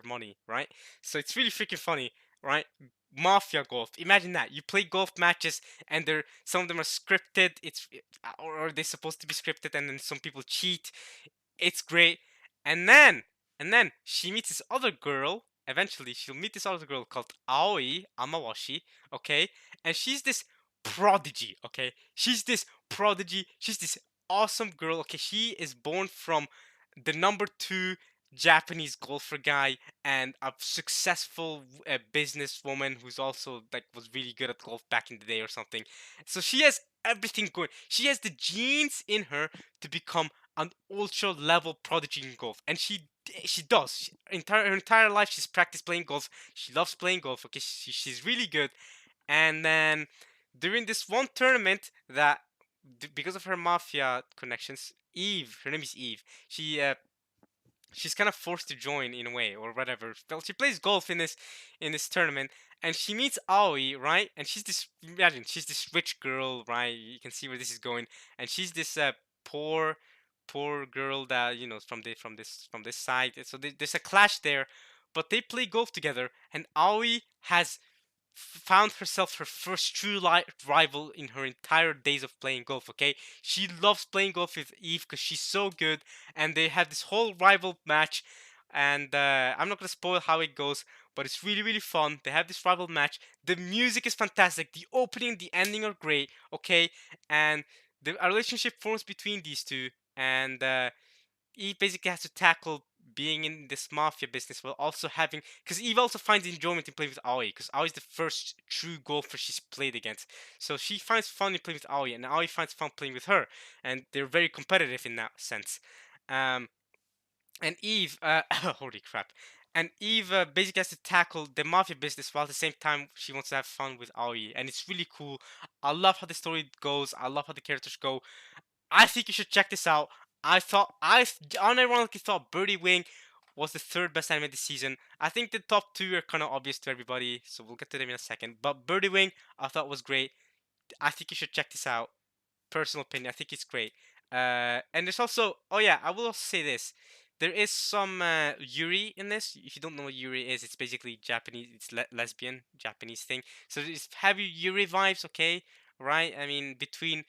money, right? So it's really freaking funny, right? Mafia golf. Imagine that you play golf matches and some of them are scripted. Or they're supposed to be scripted, and then some people cheat. It's great. And then she meets this other girl. Eventually, she'll meet this other girl called Aoi Amawashi. Okay, and she's this prodigy. Okay, she's this prodigy. She's this awesome girl. Okay, she is born from the number two Japanese golfer guy and a successful businesswoman who's also like was really good at golf back in the day or something. So she has everything going. She has the genes in her to become an ultra level prodigy in golf, and she does. Her entire life she's practiced playing golf. She loves playing golf. Okay, she's really good. And then during this one tournament that because of her mafia connections, Eve, her name is Eve. She's kind of forced to join in a way or whatever. Well, she plays golf in this tournament, and she meets Aoi, right? And she's this rich girl, right? You can see where this is going, and she's this poor poor girl that from this side. So there's a clash there, but they play golf together, and Aoi has found herself her first true rival in her entire days of playing golf. Okay, she loves playing golf with Eve because she's so good, and they have this whole rival match. And I'm not gonna spoil how it goes, but it's really really fun. They have this rival match. The music is fantastic. The opening, the ending are great. Okay, and a relationship forms between these two, and he basically has to tackle being in this mafia business while also having because Eve also finds enjoyment in playing with Aoi because Aoi's the first true golfer she's played against. So she finds fun in playing with Aoi, and Aoi finds fun playing with her, and they're very competitive in that sense. Um, and Eve, holy crap. And Eve basically has to tackle the mafia business while at the same time she wants to have fun with Aoi, and it's really cool. I love how the story goes. I love how the characters go. I think you should check this out. I unironically thought Birdie Wing was the third best anime this season. I think the top two are kind of obvious to everybody, so we'll get to them in a second. But Birdie Wing, I thought was great. I think you should check this out. Personal opinion, I think it's great. And there's also, oh yeah, I will also say this. There is some Yuri in this. If you don't know what Yuri is, it's basically Japanese. It's lesbian Japanese thing. So it's heavy Yuri vibes, okay? Right? I mean, between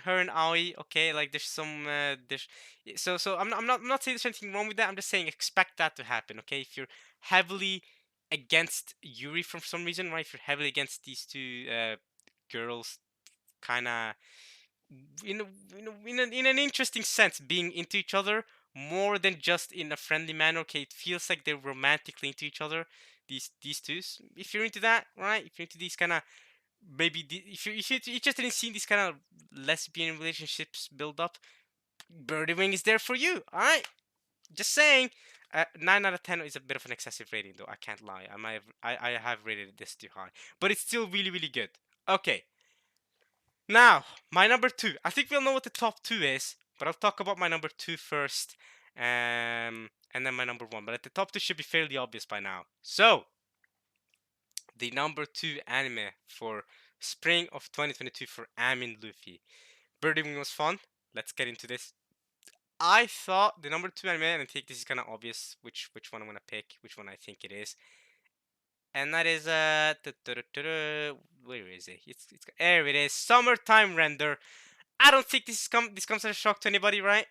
her and Aoi, okay? Like there's some there's so I'm not saying there's anything wrong with that. I'm just saying expect that to happen, okay? If you're heavily against Yuri for some reason, right? If you're heavily against these two girls, kind of in an interesting sense being into each other more than just in a friendly manner. Okay, it feels like they're romantically into each other. These two. If you're into that, right? If you're into these kind of maybe if you're interested in seeing these kind of lesbian relationships build up, Birdie Wing is there for you. All right, just saying. 9 out of 10 is a bit of an excessive rating, though. I can't lie. I have rated this too high, but it's still really really good. Okay, now, my number two. I think we'll know what the top two is, but I'll talk about my number two first, and then my number one. But the top two should be fairly obvious by now. So, the number two anime for spring of 2022 for Amin Luffy. Birdie Wing was fun. Let's get into this. I thought the number two anime, and I think this is kind of obvious which one I'm gonna pick, which one I think it is, and that is where is it? It's there it is. Summertime Render. I don't think this comes as a shock to anybody, right?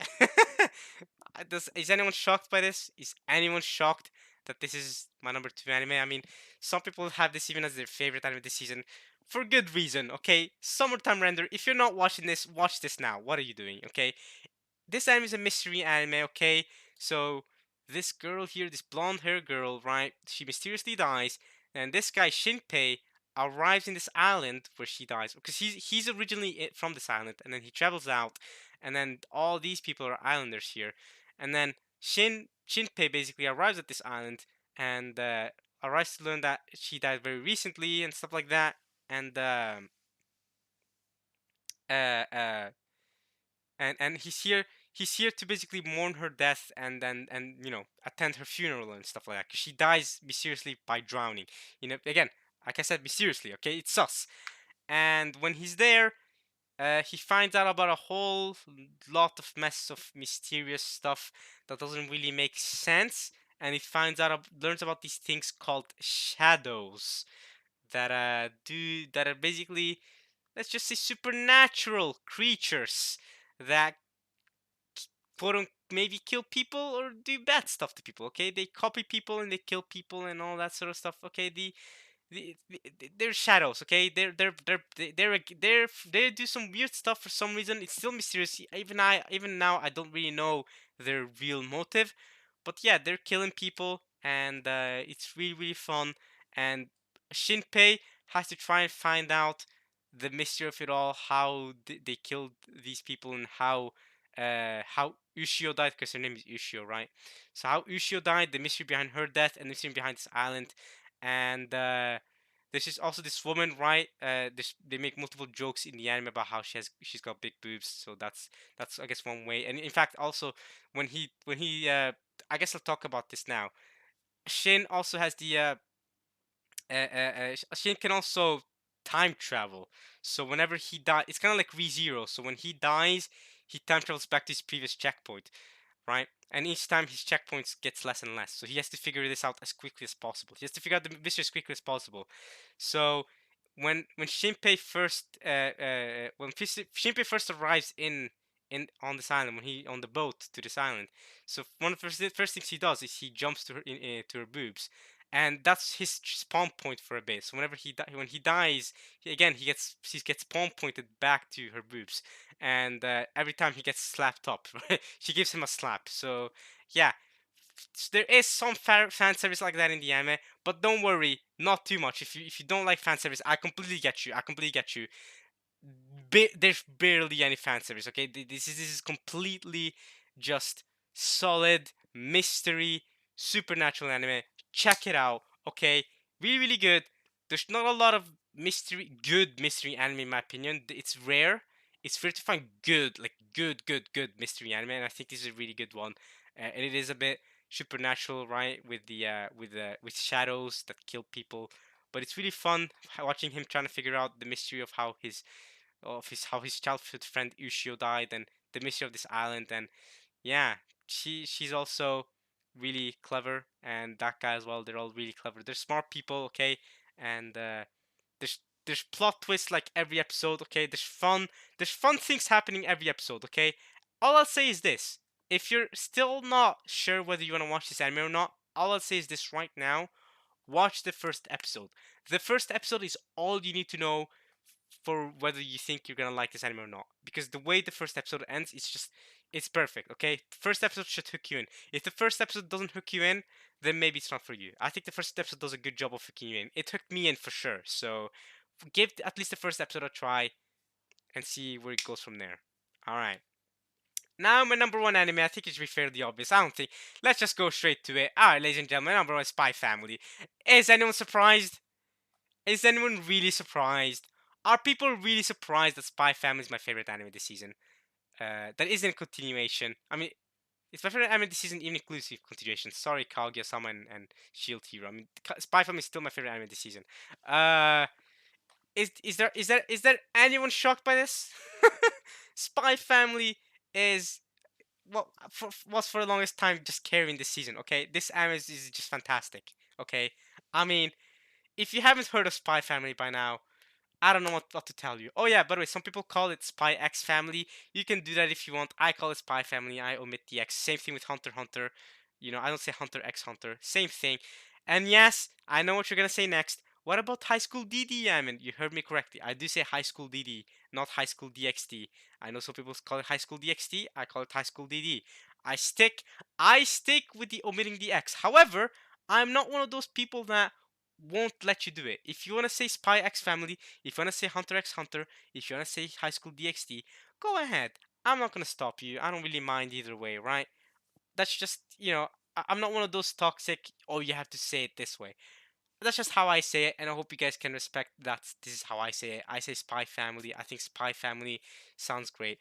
Is anyone shocked by this? Is anyone shocked that this is my number two anime? I mean, some people have this even as their favorite anime this season for good reason. Okay, Summertime Render. If you're not watching this, watch this now. What are you doing? Okay, this anime is a mystery anime, okay? So this girl here, this blonde hair girl, right? She mysteriously dies, and this guy Shinpei arrives in this island where she dies because he's originally from this island, and then he travels out, and then all these people are islanders here, and then Shinpei basically arrives at this island and arrives to learn that she died very recently and stuff like that, and uh, uh, and he's here to basically mourn her death and attend her funeral and stuff like that because she dies mysteriously by drowning, again, like I said, mysteriously, okay, it's sus. And when he's there, he finds out about a whole lot of mess of mysterious stuff that doesn't really make sense, and he learns about these things called shadows that are basically, let's just say, supernatural creatures that quote maybe kill people or do bad stuff to people. Okay, they copy people and they kill people and all that sort of stuff. Okay, they're shadows. Okay, they do some weird stuff for some reason. It's still mysterious. Even now I don't really know their real motive, but yeah, they're killing people and it's really really fun. And Shinpei has to try and find out the mystery of it all, how they killed these people, and how Ushio died, because her name is Ushio, right? So how Ushio died, the mystery behind her death, and the mystery behind this island, and this is also this woman, right? They make multiple jokes in the anime about how she's got big boobs, so that's I guess one way. And in fact, also when he I guess I'll talk about this now. Shin also has the Shin can also time travel. So whenever he dies, it's kind of like ReZero. So when he dies, he time travels back to his previous checkpoint, right? And each time his checkpoints gets less and less. So he has to figure this out as quickly as possible. He has to figure out the mystery as quickly as possible. So when Shinpei first Shinpei first arrives in on this island, when he on the boat to this island, so one of the first things he does is he jumps to to her boobs, and that's his spawn point for a bit. So whenever when he dies, he gets spawn pointed back to her boobs, and every time he gets slapped up, she gives him a slap. So yeah, there is some fan service like that in the anime, but don't worry, not too much. If you don't like fan service, I completely get you. I completely get you. There's barely any fan service. Okay, this is completely just solid mystery supernatural anime. Check it out. Okay, really really good. There's not a lot of good mystery anime in my opinion. It's rare. It's rare to find good, like good mystery anime, and I think this is a really good one. And it is a bit. supernatural, right? With shadows that kill people. But it's really fun watching him trying to figure out the mystery of his how his childhood friend Ushio died, and the mystery of this island. And yeah, she's also really clever, and that guy as well. They're all really clever. They're smart people, okay, and there's plot twists like every episode, okay. There's fun things happening every episode, okay. All I'll say is this: if you're still not sure whether you want to watch this anime or not, all I'll say is this right now: watch the first episode. The first episode is all you need to know for whether you think you're gonna like this anime or not. Because the way the first episode ends, it's perfect. Okay, first episode should hook you in. If the first episode doesn't hook you in, then maybe it's not for you. I think the first episode does a good job of hooking you in. It hooked me in for sure. So give at least the first episode a try and see where it goes from there. All right. Now my number one anime, I think it should be fairly obvious. I don't think. Let's just go straight to it. All right, ladies and gentlemen, number one, Spy Family. Is anyone surprised? Is anyone really surprised? Are people really surprised that Spy Family is my favorite anime this season? That isn't a continuation. I mean, it's my favorite anime this season, even inclusive continuation. Sorry, Kaguya-sama and Shield Hero. I mean, Spy Family is still my favorite anime this season. Uh, is there anyone shocked by this? Spy Family is was for the longest time just carrying this season. Okay, this anime is just fantastic. Okay, I mean, if you haven't heard of Spy Family by now, I don't know what to tell you. Oh yeah, by the way, some people call it Spy X Family. You can do that if you want. I call it Spy Family. I omit the X. Same thing with Hunter x Hunter. You know, I don't say Hunter X Hunter. Same thing. And yes, I know what you're gonna say next. What about High School DD? I mean, you heard me correctly. I do say High School DD, not High School DxD. I know some people call it High School DxD. I call it High School DD. I stick I stick with the omitting the X. However, I'm not one of those people that won't let you do it. If you want to say Spy X Family, if you want to say Hunter x Hunter, if you want to say High School DxD, go ahead. I'm not going to stop you. I don't really mind either way, right? That's just, I'm not one of those toxic, oh, you have to say it this way. That's just how I say it, and I hope you guys can respect that this is how I say it. I say Spy Family. I think Spy Family sounds great.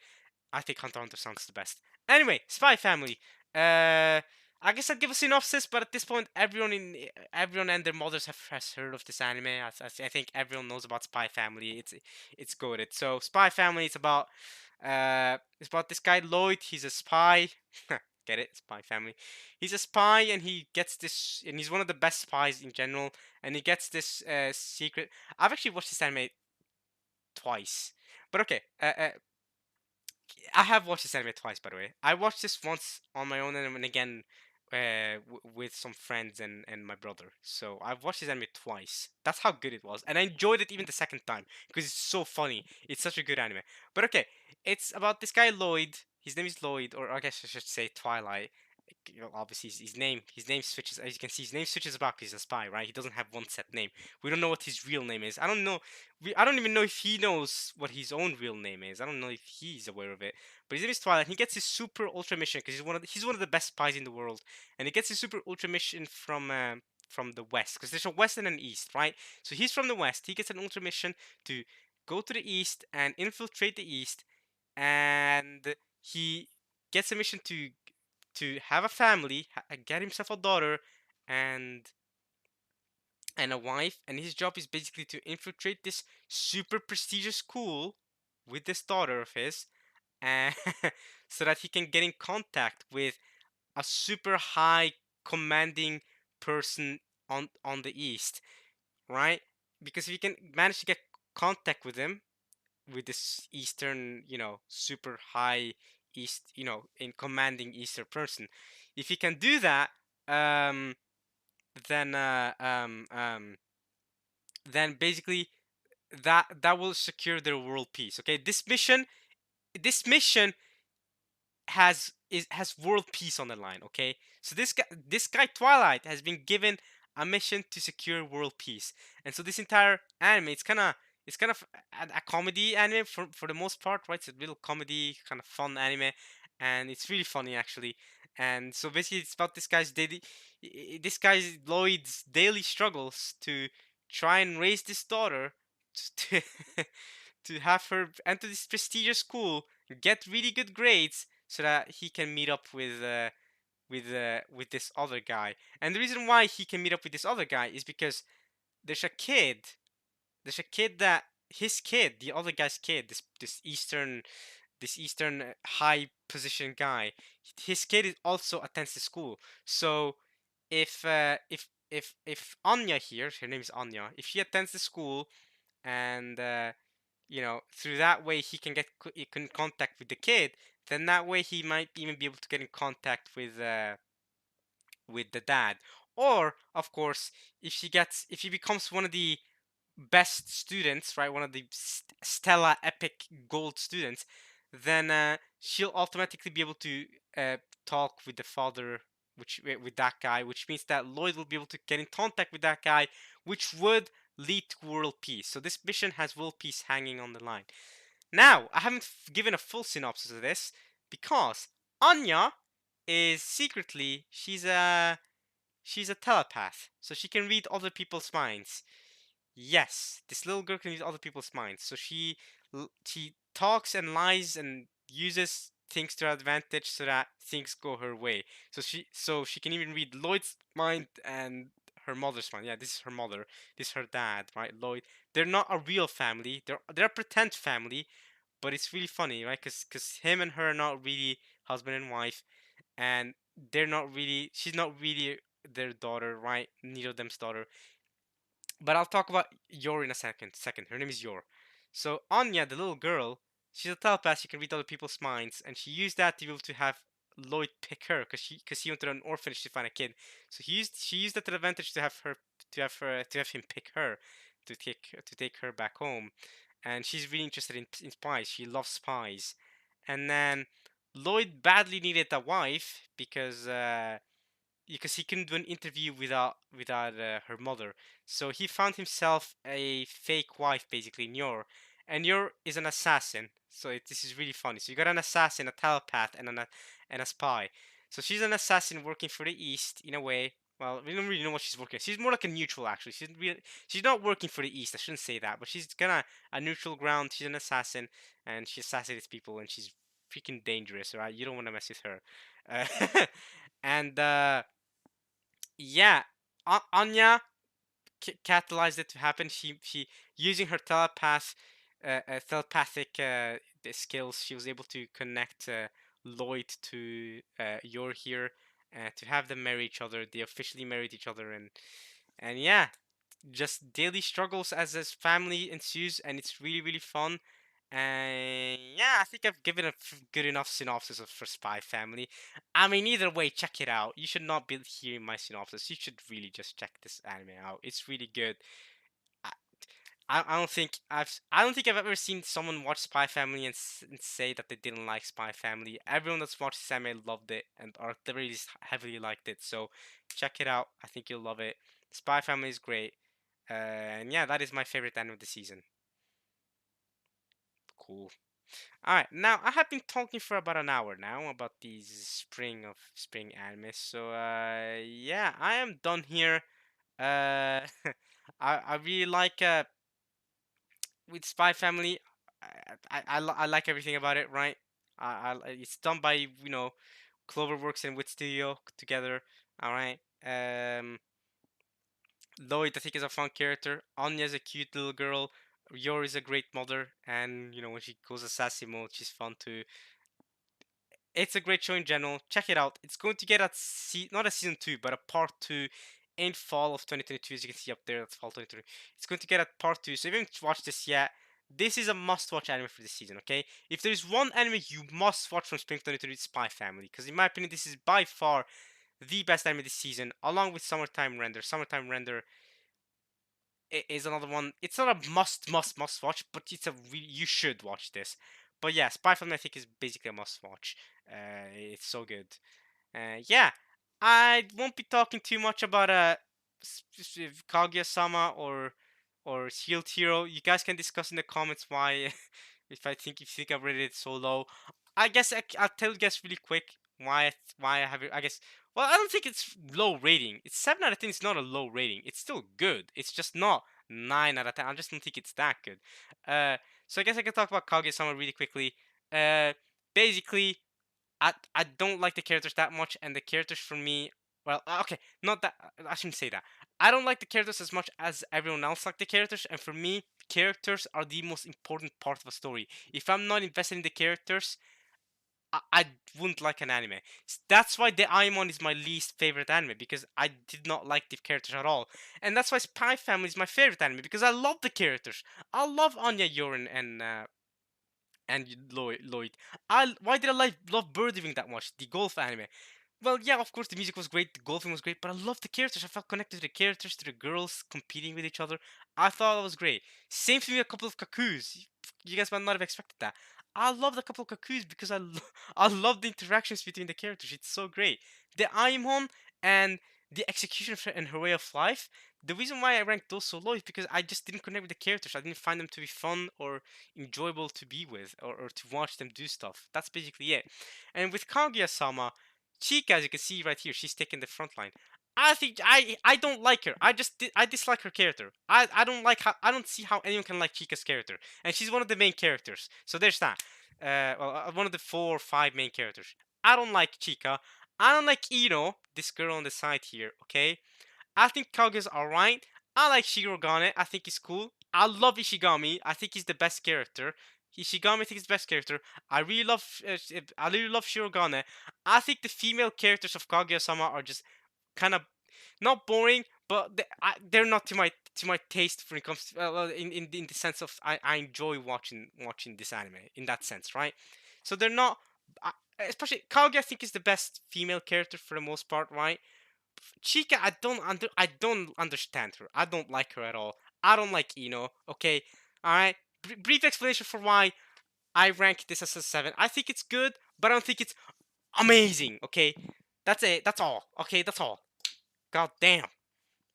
I think Hunter x Hunter sounds the best. Anyway, Spy Family. I guess I'll give a synopsis, but at this point, everyone and their mothers has heard of this anime. I think everyone knows about Spy Family. It's goated. So Spy Family is about this guy Lloyd. He's a spy. Get it? Spy Family. He's a spy, and he's one of the best spies in general. And he gets this secret. I've actually watched this anime twice, but okay. I have watched this anime twice, by the way. I watched this once on my own and again with some friends and my brother. So I've watched this anime twice. That's how good it was. And I enjoyed it even the second time because it's so funny. It's such a good anime. But okay, it's about this guy Lloyd. His name is Lloyd, or I guess I should say Twilight. Obviously his name switches, as you can see, his name switches about because he's a spy, right? He doesn't have one set name. We don't know what his real name is. I don't even know if he knows what his own real name is. I don't know if he's aware of it. But his name is Twilight. He gets his super ultra mission because he's one of the best spies in the world, and he gets his super ultra mission from the west because there's a west and an east, right? So he's from the west. He gets an ultra mission to go to the east and infiltrate the east, and he gets a mission to have a family, get himself a daughter, and a wife, and his job is basically to infiltrate this super prestigious school with this daughter of his, and so that he can get in contact with a super high commanding person on the east, right? Because if you can manage to get contact with him, with this eastern, super high east, in commanding eastern person, if he can do that, um, then basically that will secure their world peace. Okay, this mission has world peace on the line. Okay, so this guy Twilight has been given a mission to secure world peace, and so this entire anime, it's kind of a comedy anime for the most part, right? It's a little comedy kind of fun anime, and it's really funny actually. And so basically it's about this guy's Lloyd's daily struggles to try and raise this daughter to to have her enter this prestigious school, get really good grades, so that he can meet up with with this other guy. And the reason why he can meet up with this other guy is because there's a kid. There's a kid that his kid, the other guy's kid, this Eastern high position guy, his kid also attends the school. So if Anya here, her name is Anya, if she attends the school and through that way he can contact with the kid, then that way he might even be able to get in contact with the dad. Or of course, if he becomes one of the best students, right, one of the Stella Epic Gold students, then she'll automatically be able to talk with the father, which with that guy, which means that Lloyd will be able to get in contact with that guy, which would lead to world peace. So this mission has world peace hanging on the line. Now, I haven't given a full synopsis of this because Anya is secretly she's a telepath, so she can read other people's minds. Yes, this little girl can read other people's minds. So she talks and lies and uses things to her advantage so that things go her way. So she can even read Lloyd's mind and her mother's mind. Yeah, this is her mother. This is her dad, right? Lloyd. They're not a real family. They're a pretend family, but it's really funny, right? Cause him and her are not really husband and wife, and they're not really. She's not really their daughter, right? Neither of them's daughter. But I'll talk about Yor in a second. Her name is Yor. So Anya, the little girl, she's a telepath. She can read other people's minds, and she used that to be able to have Lloyd pick her because he went to an orphanage to find a kid. So she used that to the advantage to have him pick her to take her back home. And she's really interested in spies. She loves spies. And then Lloyd badly needed a wife because he couldn't do an interview without her mother. So he found himself a fake wife, basically, Nyor. And Nyor is an assassin. So this is really funny. So you got an assassin, a telepath, and a spy. So she's an assassin working for the East in a way. Well, we don't really know what she's working. She's more like a neutral, actually. She's not working for the East. I shouldn't say that, but she's kind of a neutral ground. She's an assassin, and she assassinates people, and she's freaking dangerous. Right? You don't want to mess with her. And yeah, Anya catalyzed it to happen. She using her telepathic skills, she was able to connect Lloyd to Yor here, to have them marry each other. They officially married each other, and yeah, just daily struggles as this family ensues, and it's really fun. And yeah, I think I've given a good enough synopsis for Spy Family. I mean, either way, check it out. You should not be hearing my synopsis. You should really just check this anime out. It's really good. I, I don't think I've ever seen someone watch Spy Family and say that they didn't like Spy Family. Everyone that's watched this anime loved it and are really heavily liked it. So check it out. I think you'll love it. Spy Family is great. And yeah, that is my favorite anime of the season. Cool. All right, now I have been talking for about an hour now about these spring anime. So yeah, I am done here. Uh, I really like with Spy Family. I like everything about it. Right. It's done by Cloverworks and Wit Studio together. All right. Lloyd, I think, is a fun character. Anya's a cute little girl. Yor is a great mother, and when she goes assassin mode, she's fun too. It's a great show in general. Check it out. It's going to get not a season 2, but a part 2 in fall of 2022. As you can see up there, that's fall 2023. It's going to get a part 2. So if you haven't watched this yet, this is a must-watch anime for this season. Okay, if there's one anime you must watch from spring 2023, it's Spy Family, because in my opinion, this is by far the best anime this season, along with Summertime Render. Summertime Render is another one. It's not a must watch, but it's a you should watch this. But yeah, Spy Family I think is basically a must watch. It's so good. Yeah, I won't be talking too much about Kaguya-sama or Shield Hero. You guys can discuss in the comments why if you think I've rated it so low. I guess I'll tell you guys really quick why I have it. I guess well, I don't think it's low rating. It's 7 out of 10. It's not a low rating. It's still good. It's just not 9 out of 10. I just don't think it's that good. So I guess I can talk about Kaguya-sama really quickly. Uh, Basically, I don't like the characters that much, and the characters for me, well, okay, not that I shouldn't say that. I don't like the characters as much as everyone else like the characters, and for me, characters are the most important part of a story. If I'm not invested in the characters, I wouldn't like an anime. That's why the Aimon is my least favorite anime because I did not like the characters at all, and that's why Spy Family is my favorite anime because I love the characters. I love Anya, Yorin, and Lloyd. Why did I love Birdie Wing that much? The golf anime. Well, yeah, of course the music was great, the golfing was great, but I loved the characters. I felt connected to the characters, to the girls competing with each other. I thought it was great. Same thing with a couple of Kakus. You guys might not have expected that. I loved a couple of Kakus because I love the interactions between the characters. It's so great. The Aimon and the execution of her and her way of life. The reason why I ranked those so low is because I just didn't connect with the characters. I didn't find them to be fun or enjoyable to be with or to watch them do stuff. That's basically it. And with Kaguya-sama, Chica, as you can see right here, she's taking the front line. I think I don't like her. I dislike her character. I don't like how I don't see how anyone can like Chica's character, and she's one of the main characters. So there's that. One of the 4 or 5 main characters. I don't like Chica. I don't like Ino, this girl on the side here. Okay, I think Kaguya's alright. I like Shirogane. I think he's cool. I love Ishigami. I think he's the best character. Ishigami, I think, is the best character. I really love Shirogane. I think the female characters of Kaguya-sama are just kind of not boring, but they're not to my taste when it comes to, in the sense of I enjoy watching this anime in that sense, right? So they're not. Especially Kaguya, I think, is the best female character for the most part, right? Chica, I don't understand her. I don't like her at all. I don't like Ino. Okay, all right. Brief explanation for why I rank this as a 7. I think it's good, but I don't think it's amazing. Okay, that's it. That's all. Okay, that's all. God damn.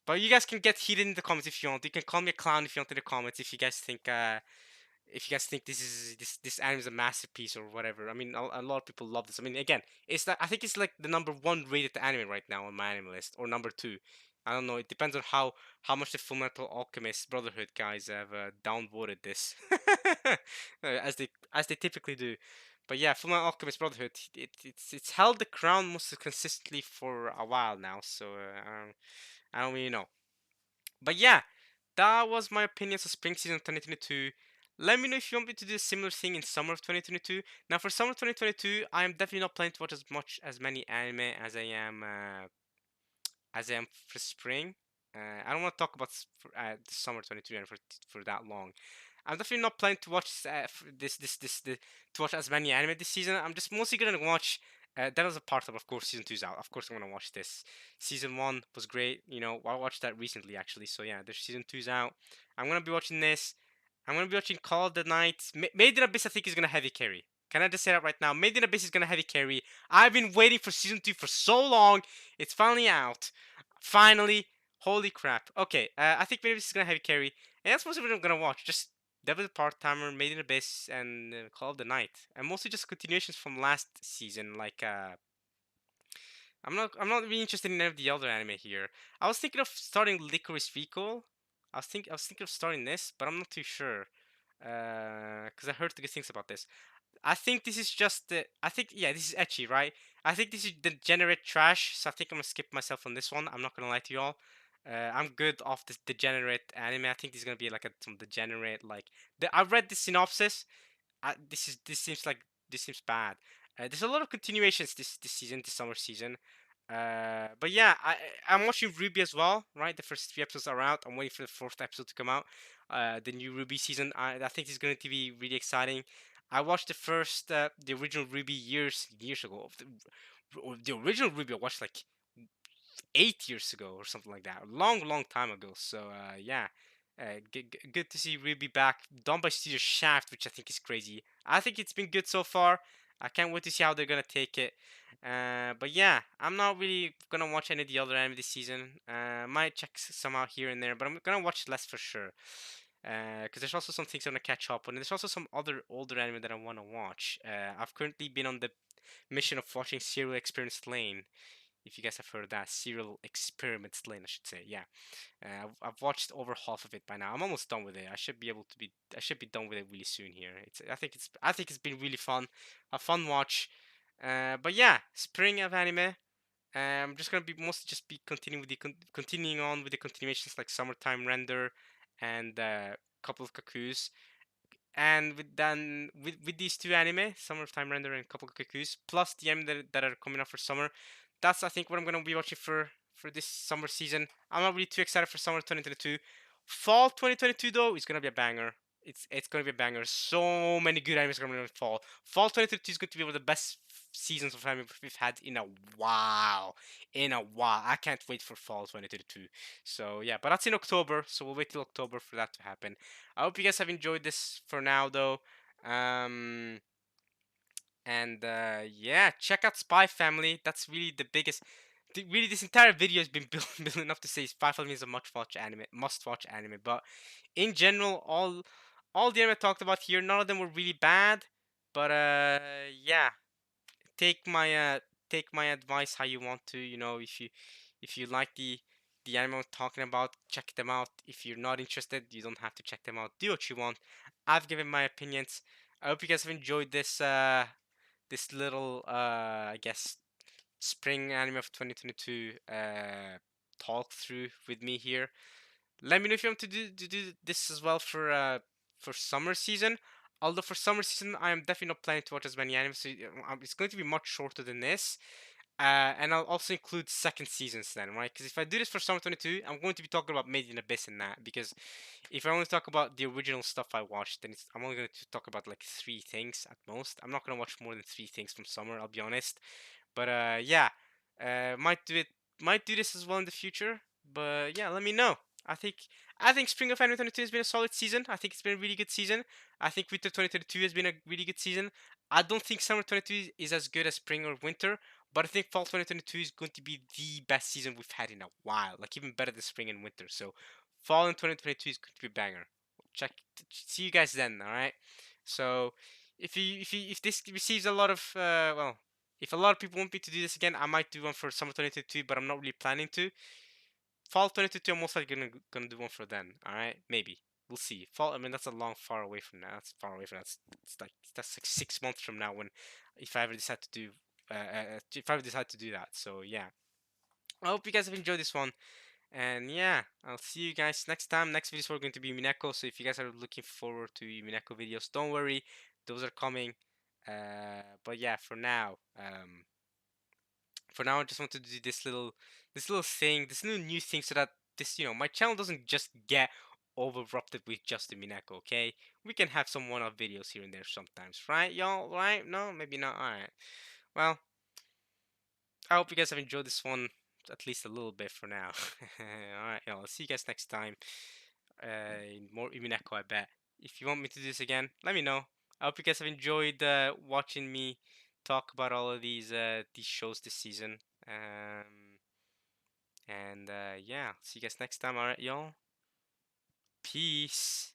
But you guys can get heated in the comments if you want. You can call me a clown if you want in the comments if you guys think this anime is a masterpiece or whatever. I mean, a lot of people love this. I mean, again, I think it's like the number 1 rated anime right now on my anime list, or number 2. I don't know. It depends on how much the Fullmetal Alchemist Brotherhood guys have downvoted this, as they typically do. But yeah, Fullmetal Alchemist Brotherhood, it's held the crown most consistently for a while now. So I don't really know. But yeah, that was my opinions of spring season 2022. Let me know if you want me to do a similar thing in summer of 2022. Now, for summer 2022, I am definitely not planning to watch as many anime as I am for spring. I don't want to talk about the summer 22 and for that long. I'm definitely not planning to watch to watch as many anime this season. I'm just mostly gonna watch. That was a part of course, season 2's out. Of course, I'm gonna watch this. Season 1 was great. You know, I watched that recently actually. So yeah, there's season 2's out. I'm gonna be watching this. I'm gonna be watching Call of the Night. Made in Abyss, I think, is gonna heavy carry. Can I just say that right now? Made in Abyss is gonna heavy carry. I've been waiting for season 2 for so long. It's finally out. Finally. Holy crap. Okay, I think maybe this is gonna heavy carry. And that's mostly what I'm gonna watch. Just Devil the Part-Timer, Made in Abyss, and Call of the Night. And mostly just continuations from last season, like I'm not really interested in any of the other anime here. I was thinking of starting Licorice Recall. I was thinking of starting this, but I'm not too sure. Because I heard good things about this. I think this is just the. I think yeah, this is etchy, right? I think this is the degenerate trash. So I think I'm gonna skip myself on this one. I'm not gonna lie to y'all. I'm good off this degenerate anime. I think this is gonna be like some degenerate like. I read the synopsis. This seems bad. There's a lot of continuations this season, this summer season. But yeah, I'm watching Ruby as well. Right, the first 3 episodes are out. I'm waiting for the 4th episode to come out. The new Ruby season. I think it's going to be really exciting. I watched the original Ruby years ago. The original Ruby I watched like 8 years ago or something like that. A long time ago. So yeah, good to see Ruby back. Done by Studio Shaft, which I think is crazy. I think it's been good so far. I can't wait to see how they're gonna take it. But yeah, I'm not really gonna watch any of the other anime this season. Might check some out here and there, but I'm gonna watch less for sure. Because there's also some things I'm gonna catch up on, and there's also some other older anime that I wanna watch. I've currently been on the mission of watching Serial Experience Lane, if you guys have heard of that. Serial Experiments Lane, I should say. Yeah, I've watched over half of it by now. I'm almost done with it. I should be done with it really soon here. I think it's been really fun, a fun watch. But yeah, spring of anime. I'm just gonna be mostly just be continuing on with the continuations like Summertime Render and couple of Kakus. And with these two anime, Summertime Render and Couple of Cuckoos, plus the anime that are coming out for summer, that's I think what I'm gonna be watching for this summer season. I'm not really too excited for summer 2022. Fall 2022 though is gonna be a banger. It's gonna be a banger. So many good animes are gonna be in fall. Fall 2022 is going to be one of the best seasons of anime we've had in a while. In a while, I can't wait for fall 2022. So yeah, but that's in October. So we'll wait till October for that to happen. I hope you guys have enjoyed this for now, though. Um, and yeah, check out Spy Family. That's really the biggest. Really, this entire video has been building up to say Spy Family is a must-watch anime. But in general, all the anime I talked about here, none of them were really bad. But yeah, take my uh take my advice how you want to. You know, if you like the anime I'm talking about, check them out. If you're not interested, you don't have to check them out. Do what you want. I've given my opinions. I hope you guys have enjoyed this little I guess spring anime of 2022 talk through with me here. Let me know if you want to do this as well for summer season. Although for summer season, I am definitely not planning to watch as many animes, so it's going to be much shorter than this. And I'll also include second seasons then, right? Because if I do this for summer 22, I'm going to be talking about Made in Abyss and that. Because if I only talk about the original stuff I watched, then I'm only going to talk about like three things at most. I'm not going to watch more than three things from summer, I'll be honest. But yeah, might do this as well in the future. But yeah, let me know. I think I think Spring of 2022 has been a solid season. I think it's been a really good season. I think Winter 2022 has been a really good season. I don't think Summer 22 is as good as Spring or Winter, but I think Fall 2022 is going to be the best season we've had in a while, like even better than Spring and Winter. So Fall in 2022 is going to be a banger. Check. See you guys then. All right. So if this receives a lot of if a lot of people want me to do this again, I might do one for Summer 2022, but I'm not really planning to. Fall 2022, I'm most likely gonna do one for then. All right, maybe we'll see. Fall, I mean that's a long far away from now. That's far away from that. That's like 6 months from now when if I ever decide to do if I ever decide to do that. So yeah, I hope you guys have enjoyed this one. And yeah, I'll see you guys next time. Next videos are going to be Mineko. So if you guys are looking forward to Mineko videos, don't worry, those are coming. But yeah, for now I just want to do this little thing, this little new thing, so that this my channel doesn't just get overrupted with just the Minako. Okay, we can have some one-off videos here and there sometimes, right, y'all? Right? No, maybe not. All right. Well, I hope you guys have enjoyed this one at least a little bit for now. All right, y'all. I'll see you guys next time. More Minako, I bet. If you want me to do this again, let me know. I hope you guys have enjoyed watching me talk about all of these shows this season. And yeah, see you guys next time. All right, y'all. Peace.